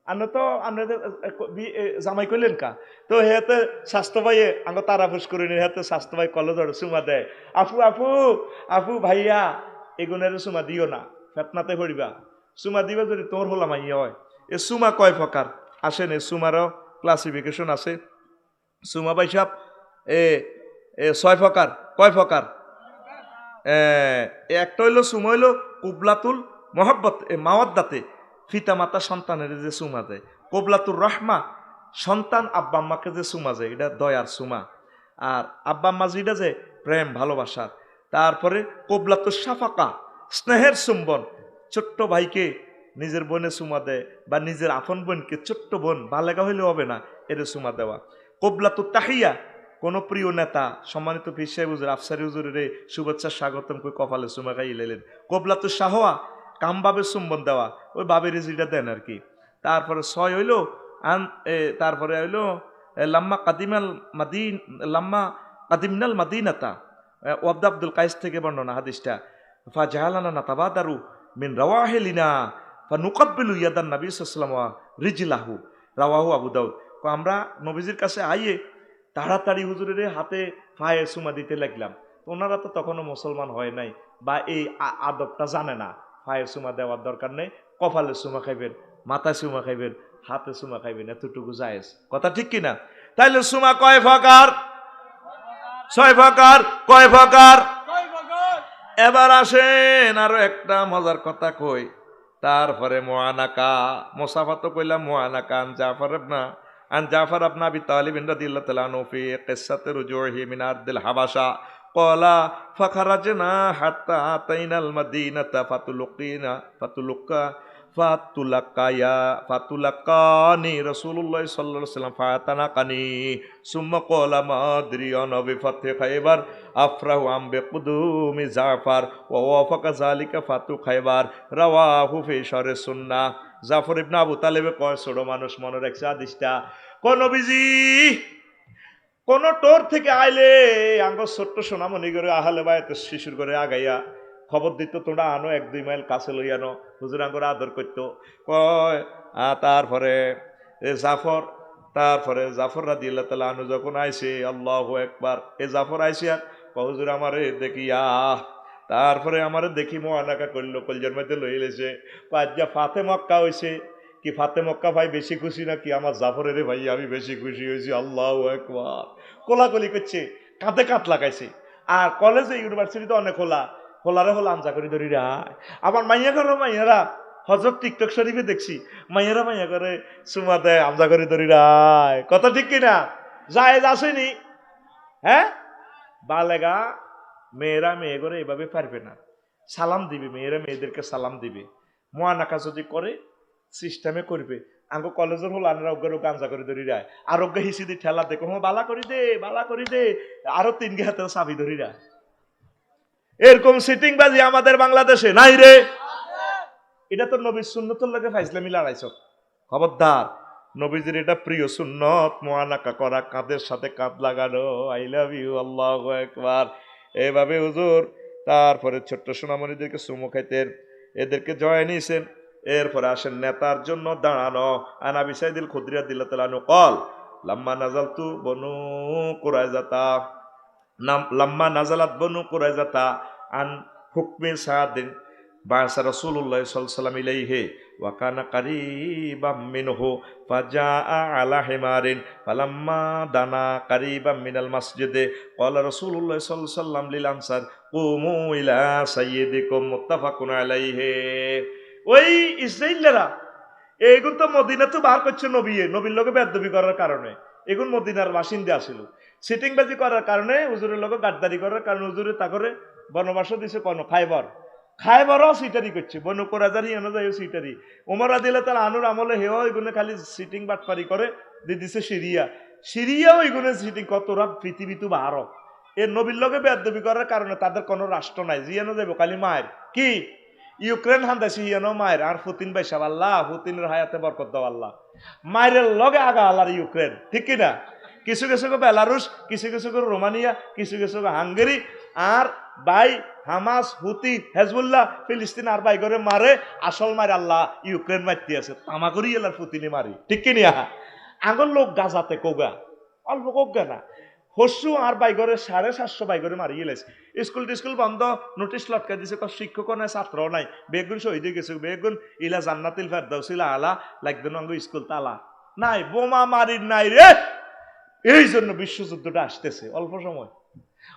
আমরা তো আপনাদের জামাই করলেন কা, তো হেতে স্বাস্থ্য ভাই আঙ্গ তারা ফুস করি হেতে স্বাস্থ্য ভাই কলেজ চুমা দেয়, আপু আপু আপু ভাইয়া এগুনের চুমা দিও না, ফেতনাতে পড়িবা। চুমা দিবা যদি তোর হলাম আইয়া হয়। এ চুমা কয় প্রকার আসেন, এ চুমারও ক্লাসিফিকেশন আছে। চুমা ভাই সাহেব এ 6 প্রকার। কয় প্রকার? একটা হইলো চুমা হইলো কুবলাতুল মহব্বত মাওয়াদ্দাতে, পিতা মাতা সন্তানের যে চুমা যায়। কোবলাতুর রহমা, সন্তান আব্বা আম্মাকে যে চুমা যায়, এটা দয়ার চুমা। আর আব্বা আম্মা যেটা যে প্রেম ভালোবাসার। তারপরে কোবলাতুর সাফাকা, স্নেহের চুম্বন, ছোট্ট ভাইকে নিজের বোনে চুমা দেয়, বা নিজের আপন বোনকে ছোট্ট বোন বালেগা হইলে হবে না, এর চুমা দেওয়া। কোবলাতুর তাহিয়া, কোন প্রিয় নেতা সম্মানিত পীর সাহেব হুজুর আফসারি হুজুরের শুভেচ্ছা স্বাগতম কই কপালে চুমা খাইয়ে লেলেন। কোবলাতুর শাহওয়া, কামভাবে চুম্বন দেওয়া, ওই বাবের যেটা দেন আর কি। তারপরে 6 হইলো তারপরে হইলো লাম্মা কাদিমাল মাদিন, লাম্মা কাদিমনাল মাদিনাতা, ওয়াবদ আব্দুল কাইস থেকে বর্ণনা হাদিসটা। ফা জাহালানা নাতাবাদারু মিন রাওয়াহিলিনা ফা নুকাব্বিলু ইয়াদান নবী সাল্লাল্লাহু আলাইহি ওয়াসাল্লাম রিজলাহু, রাওয়াহু আবু দাউদ। আমরা নবীজির কাছে আইয়ে তাড়াতাড়ি হুজুরের হাতে পায়ে চুমা দিতে লাগলাম। ওনারা তো তখনও মুসলমান হয় নাই বা এই আদবটা জানে না, পায়ে চুমা দেওয়ার দরকার নেই, কপালে চুমা খাইবেন, মাথায় চুমা খাইবেন, হাতে চুমা খাইবেন, এতটুকু জায়েজ। কথা ঠিক কিনা? তাইলে চুমা কয় প্রকার? 6 প্রকার। কয় প্রকার? এবার আসেন আরো একটা মজার কথা কই। তারপরে মুআনাকা, মুসাফা তো কইলাম, মুআনাকা আন জাফর ইবনে আবি তালিব রাদিয়াল্লাহু তাআলা আনহু ফি কিসসাতি রুজুহি মিন আরদিল হাবাশা ক্বালা ফাখারাজনা হাত্তা আতাইনাল মাদিনাতা ফাতুলাক্কানি রাসূলুল্লাহ সাল্লাল্লাহু আলাইহি ওয়াসাল্লাম ফাতানাকানি সুম্মা ক্বালা মা আদরি আনা বিফাতি খায়বার আফরাহু আম বিকুদুমি জাফর ওয়া ওয়াফাকা যালিকা ফাতু খায়বার, রাওয়াহু ফি শারহ সুন্নাহ। জাফর ইবনে আবু তালেবে কয়, ছোট মানুষ মনে রাখছে হাদিসটা, কোন নবীজি কোন টোর থেকে আইলে আঙ্গ ছোট্ট সোনামণি করে আহলে বায়াতের শিশুর করে আগাইয়া খবর দিত, তোমরা আনো 1-2 মাইল কাছে লই আনো, হুজুর আঙ্গর আদর করতো। কয় তারপরে জাফর রাদিয়াল্লাহু তাআলা আনহু যখন আইছে, আল্লাহু আকবার, জাফর আইছে আর হুজুর আমারে দেখিয়া, তারপরে আমারে দেখি মুআনাকা করলো, কলজার মধ্যে লই লেছে। আজ্জা ফাতে মক্কা হইছে কি, ফাতে মক্কা ভাই বেশি খুশি নাকি আমার জাফরের ভাই আমি বেশি খুশি হয়েছি। আল্লাহু আকবার, কোলাকুলি করছে, কাঁধে কাঁধ লাগাইছে। আর কলেজে ইউনিভার্সিটিতে অনেক হোলারে হলো আমজা করি ধরি রায়। আমার মাইয়ারা হযরত টিকটক শরীফে দেখছি, মাইয়া করে চুমা দেয়, আমজা করি ধরি রায়। কথা ঠিক কিনা? জায়েজ আসেনি? হ্যাঁ, বালেগা মেয়েরা মেয়ে করে এভাবে পারবে না, সালাম দিবে, মেয়েরা মেয়েদেরকে সালাম দিবে। মুআনাকা যদি করে সিস্টেমে করবে। আঙ্গো কলেজের হল আনারা অজ্ঞার গাঞ্জা করে ধরি রায়, আর অজ্ঞা হিসি দি ঠেলা দেখো, বালা করি দে, আরো 3 গে হাতে চাবি ধরি রায়। এরকম সিটিং বাজি আমাদের বাংলাদেশে নাই রে। এটা তো নবীর সুন্নতের লগে ফাইজলামি লড়াইছ। খবরদার, নবীজির এটা প্রিয় সুন্নত, মুআনাকা করা, কাঁধের সাথে কাঁধ লাগানো। আই লাভ ইউ, আল্লাহু আকবার। এভাবে হুজুর তারপরে ছোট্ট সোনামণিদেরকে চুমু খাইতেন, এদেরকে জয় নিয়েছেন। এরপরে আসেন নেতার জন্য দাঁড়ানো। আন আবি সাইদিল খুদরি রাদিয়াল্লাহু তাআলা আনহু قال লাম্মা নাযালতু বনু কুরাইজাতা, লাম্মা নাযালাত বনু কুরাইজাতা আন হুকমি সাদিন বাসা রাসূলুল্লাহ সাল্লাল্লাহু আলাইহি ওয়াসাল্লাম ইলাইহি ওয়া কানা কারীবাম মিনহু ফাজাআ আলা হিমারিন ফালাম্মা দানা কারীবাম মিনাল মসজিদে ক্বালা রাসূলুল্লাহ সাল্লাল্লাহু আলাইহি ওয়াসাল্লাম লিল আনসার কুমু ইলা সাইয়্যিদিকুম মুত্তাফাকুন আলাইহি। ওই ইসরাইলরা এগুন তো মদিনা তো বার করছে নবীর লোকে বেদবি করার কারণে, এগুন মদিনার বাসিন্দা ছিল, সিটিংবাজি করার কারণে, হুজুরের লোকে গাদ্দারি করার কারণে হুজুরে তা করে বনবাস দিছে কোন খাইবার। খায় বড় সিটারি করছে বনু কোরাজারি এনে যায় সিটারি ওমর রাদিয়াল্লাহু তাআলা আনুর আমলে হেও এগুলো খালি সিটিং বাটপারি করে দিয়ে দিছে সিরিয়াও এগুলো সিটিং কত রাত পৃথিবী তো ভারত এর নবীর লগে বেয়াদবি করার কারণে তাদের কোনো রাষ্ট্র নাই জিয়ানো যাবো খালি মায়ের কি ইউক্রেন হান্দাসি ইয়ানো মায়ের আর পুতিন বাইসাব আল্লাহ পুতিনের হায়াতে বরকত দাও আল্লাহ মায়ের লগে আগা আল্লাহর ইউক্রেন ঠিক কিনা কিছু কিছু বেলারুশ কিছু কিছু রোমানিয়া কিছু কিছু হাঙ্গেরি আর বাই হামাস হুতি হেজবুল্লাহ ফিলিস্তিন আর বাই করে মারে আসল মারে আল্লাহ ইউক্রেন মারতে আছে তামা করি এলার পুতিনি মারি ঠিক কিনিয়া আগর লোক গাজাতে কোগা অল্প কোগা না হস্যু আর বাইগরে 750 বাইগরে মারিয়ে লেছে স্কুল বন্ধ নোটিশ লটকা দিছে শিক্ষক নাই ছাত্র নাই বেগুন শহীদ হয়ে গেছে বেগুন ইলা জান্নাতিল ফেরদাউসিলা আলা লাগবে নঙ্গ স্কুল তালা নাই বোমা মারির নাই রে এই জন্য বিশ্বযুদ্ধটা আসতেছে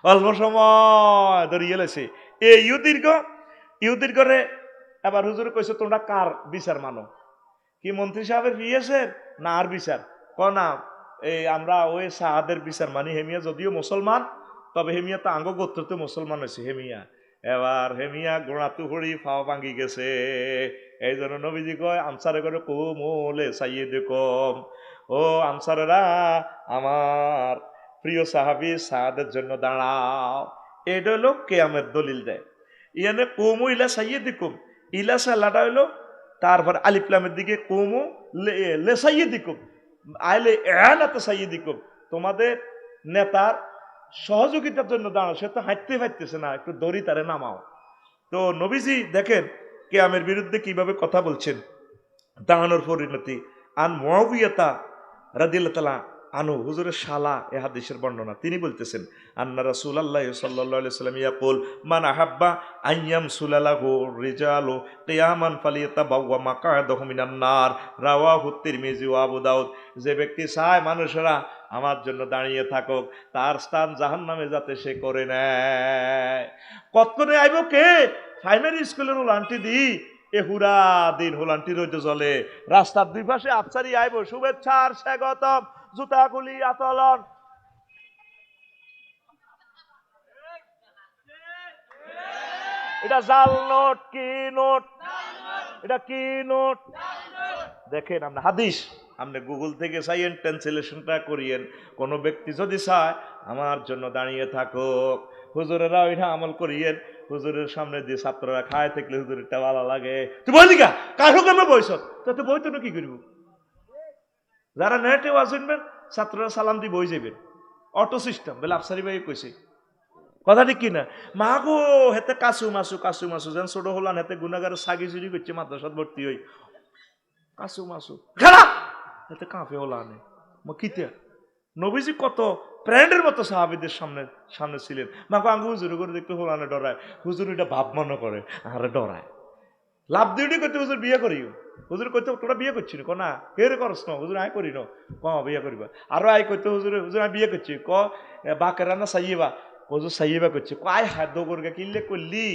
অল্প সময় ধরিয়ে লেছে এই ইউদীর্ঘ করে এবার হুজুর কইছে তোমরা কার বিচার মানো কি মন্ত্রী সাহেবের পিএসের না আর বিচার না এই আমরা ওই সাহাদের বিচার মানি হেমিয়া যদিও মুসলমান তবে হেমিয়া তো আঙ্গ গোত্রতে মুসলমান হয়েছে হেমিয়া এবার হেমিয়া গোড়াতু হরি ফাও ভাঙ্গি গেছে এই জন্য নবীজি কয় আনসারে করে কুমলে সাইয়েদে কম ও আনসারেরা আমার প্রিয় সাহাবী সাহাদের জন্য দাঁড়াও এটা হলো কিয়ামের দলিল দেয় ইয়ানে কুমু ইলা সাইয়েদিকুম ইলা সালাটা হইলো তারপর আলিফলামের দিকে কুমু লে সাইয়েদিকুম আইলে এলাতে সাইয়েদিকুম তোমাদের নেতার সহযোগিতার জন্য দাঁড়াও সে তো হাঁটতে পারতেছে না একটু দড়ি তারে নামাও তো নবীজি দেখেন কিয়ামের বিরুদ্ধে কিভাবে কথা বলছেন দাঁড়ানোর পরিণতি আন মুআবিয়া রাদিয়াল্লাহু তাআলা আনহু হুজুরের শালা এ হাদিসের বর্ণনা তিনি বলতেছেন আন্না রাসূলুল্লাহ সাল্লাল্লাহু আলাইহি ওয়াসাল্লাম ইয়াকুল মান আহাব্বা আইয়াম সুলালাহু রিজালু কিয়ামান ফালিয়াতাবাওয়া মাকআদাহু মিনান নার রাওয়াহু তিরমিজি ওয়া আবু দাউদ যে ব্যক্তি চায় মানুষেরা আমার জন্য দাঁড়িয়ে থাকুক তার স্থান জাহান্নামে যাতে সে করে নেয় কতক্ষণে আইব কে প্রাইমারি স্কুলের লান্টি দি এ হুরা দিন হোলান্টি রইতে চলে রাস্তার দুই পাশে আফসারি আইব শুভেচ্ছার স্বাগতম জুতাগুলি আতলন এটা জাল নোট কি নোট এটা কি নোট দেখেন আমরা হাদিস আপনি গুগল থেকে চাইয়েন ট্রান্সলেশনটা করিয়েন কোন ব্যক্তি যদি চায় আমার জন্য দাঁড়িয়ে থাকুক হুজুরেরা ওইটা আমল করিয়েন হুজুরের সামনে দিয়ে ছাত্ররা খায় থাকলে হুজুরেরটা ভালো লাগে তুই বলি কা কারো কেন বইস তো বই তো কি করব যারা নেটে আসবেন ছাত্ররা সালাম দিয়ে বই যাবেন অটো সিস্টেম বলে আফসারি ভাই কইছে কথা ঠিক কিনা মা গো হেতে কাসু মাসু যেন ছোট হলান হেতে গুনাগারের সাগি চুরি করছে মাদ্রাসাত ভর্তি হই কাসু মাসু খেলা হেতে কাঁপে হলানে কিতা নবীজি কত প্র্যান্ডের মতো সাহাবীদের সামনে ছিলেন মাকে আঙ্গু হুজুর করে দেখতে হলানে ডরায় হুজুর এটা ভাব মনে করে আরে ডরায় লাভ দিয়ে করতে হুজুর বিয়ে করিও হুজুর কইতে তোরা বিয়ে করছিস ক না কে রে করস না হুজুর আয় করি ন ক বিয়ে করিবা আরো আয় কইতে হুজুর আমি বিয়ে করছি ক বাকেরা না সাইয়েবা হুজুর সাইয়েবা করছে কয় হাত দো গরগা কিনলে করলি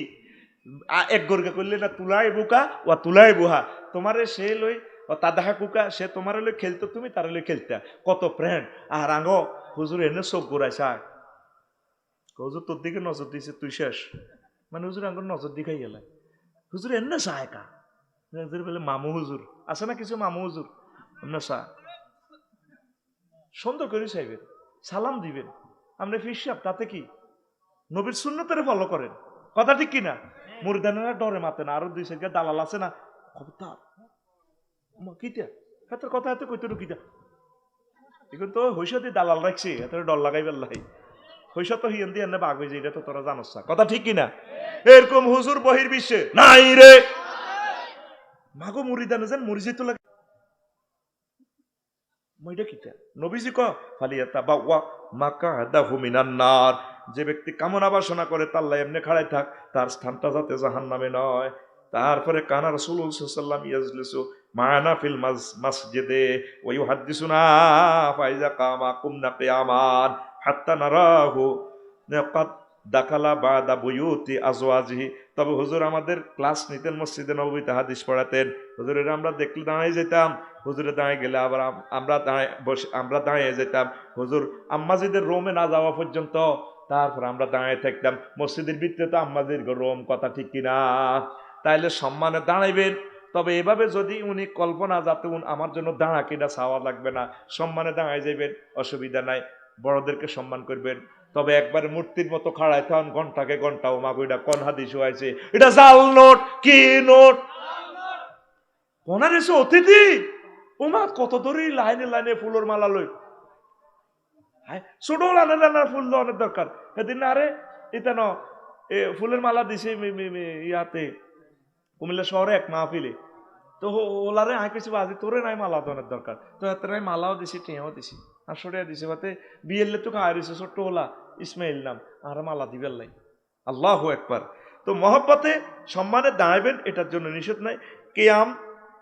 এক গরগা করলে না তুলাই বুকা ও তুলাই বুহা তোমারে সে লই ও তা দেখা কুকা সে তোমার লই খেলতো তুমি তার লই খেলতা কত ফ্রেন্ড আর আঙ্গ হুজুর এনে চোখ ঘুরাইছা হুজুর তোর দিকে নজর দিছে তুই শেষ মানে হুজুর আঙ্গুর নজর দিখাই গেলে হুজুর এনে চায় কা বলে মামু হুজুর আছে না কিছু মামু হুজুর এমন চা সুন্দর করে চাইবেন সালাম দিবেন আপনি ফিসাব তাতে কি নবীর সুন্নতের ফলো করেন কথা ঠিক কিনা মুরিদানেরা ডরে মাতে না আরো দুই সাইড দালাল আছে না খবরদার কিতা হাতের কথা হাতে কইতে কিতা এখন তো হইসা দিয়ে দালাল রাখছি এত ডর লাগাই বেল্লাই হইসা তো হিয়ান দিয়ে বাঘ হয়ে যায় এটা তো তোরা জানোস না কথা ঠিক কিনা এরকম হুজুর বহির বিশ্বে নাই রে মাগো মুরিদানে যান মরি যেত লাগে মইটা কিতা নবীজি ক ফালিয়াতা বাওয়া মাকাদাহু মিনান নার যে ব্যক্তি কামনা বাসনা করে তাল্লা এমনি খাড়াই থাক তার স্থানটা যাতে জাহান্নামে নয় তারপরে কানা রাসূলুল্লাহ সাল্লাল্লাহু আলাইহি ওয়াসাল্লাম ইয়াজলিসু মা'ানা ফিল মাসজিদে ওয়া ইউহাদ্দিসুনা ফাইজা কামা কুমনা কিয়ামান হাত্তা নারাহু ক্বাদ দাখালা বাদা বুয়ুতি আজওয়াজিহি তবে হুজুর আমাদের ক্লাস নিতেন মসজিদে নববীতে হাদিস পড়াতেন হুজুরের আমরা দেখলে দাঁড়িয়ে যেতাম হুজুরে দাঁড়িয়ে গেলে আবার আমরা দাঁড়িয়ে যেতাম হুজুর আম্মাজিদের রোমে না যাওয়া পর্যন্ত তারপর আমরা দাঁড়িয়ে থাকতাম। মসজিদের ভিতরে তো আম্মাদের গরম, কথা ঠিক কিনা? তাইলে সম্মানে দাঁড়াইবেন। তবে এভাবে যদি উনি কল্পনা যাতে আমার জন্য দাঁড়া কিনা চাওয়া লাগবে না, সম্মানে দাঁড়ায় যাবেন, অসুবিধা নাই। বড়দেরকে সম্মান করবেন। তবে একবার মূর্তির মতো খাড়ায় তখন ঘন্টাকে ঘন্টা ও মাগুইটা কোন হাদিস হয়েছে এটা জাল নোট, কি নোট? কোনার এসে অতিথি ওমা কত ধরে লাইনে লাইনে ফুলের মালা লই, ছোট লাইনে ফুল অনেক দরকার। সেদিন আরে এটা ন ফুলের মালা দিছে ইয়াতে কুমিল্লা শহরে এক মাহফিলে। তো ওলারে আয় কিছু আজি তোরে নাই মালা দনের দরকার, তো এত নাই মালাও দিছি, টিয়াও দিছি, আর সরিয়া দিছে বাতে বিয়েলে তো খাওয়া দিছে ছোট্ট ওলা ইসমাইল নাম, আর মালা দিবেন লাই। আল্লাহু আকবার। তো মহব্বতে সম্মানে দাঁড়াবেন, এটার জন্য নিষেধ নাই। কিয়াম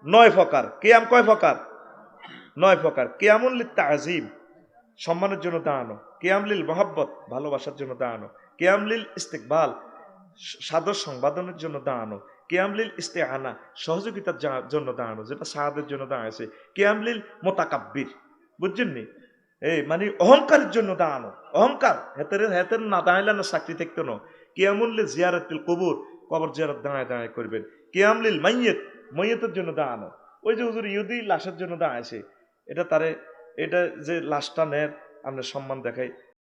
9 প্রকার। কিয়াম কয় প্রকার? 9 প্রকার। কিয়ামুল লিত তাজিম, সম্মানের জন্য দাঁড়ানো। কিয়াম লিল মহব্বত, ভালোবাসার জন্য দাঁড়ানো। কিয়াম লিল ইস্তেকবাল, সাদর সংবাদনের জন্য দাঁড়ানো। কিয়ামলিল ইস্তেআনা, সহযোগিতার জন্য দাঁড়ানো, যেটা সাহায্যের জন্য দাঁড়াইছে। কিয়ামলিল মোতাকাব্বির, বুঝছেন নি? এই মানে অহংকারের জন্য দাঁড়ানো। অহংকার হেতের হেতের না দাঁড়াইলে না চাকরি থাকতো না। কিয়ামুল্লিল জিয়ারাতিল কবুর, কবর জিয়ারত দাঁড়ায় দাঁড়ায় করবেন। কিয়ামলিল মাইয়িত, মইয়তের জন্য দাঁড়ানো। ওই যে হুজুর ইহুদি লাশের জন্য দাঁড়াইছে, এটা তারে এটা যে লাশটা নেয় আমরা সম্মান দেখাই,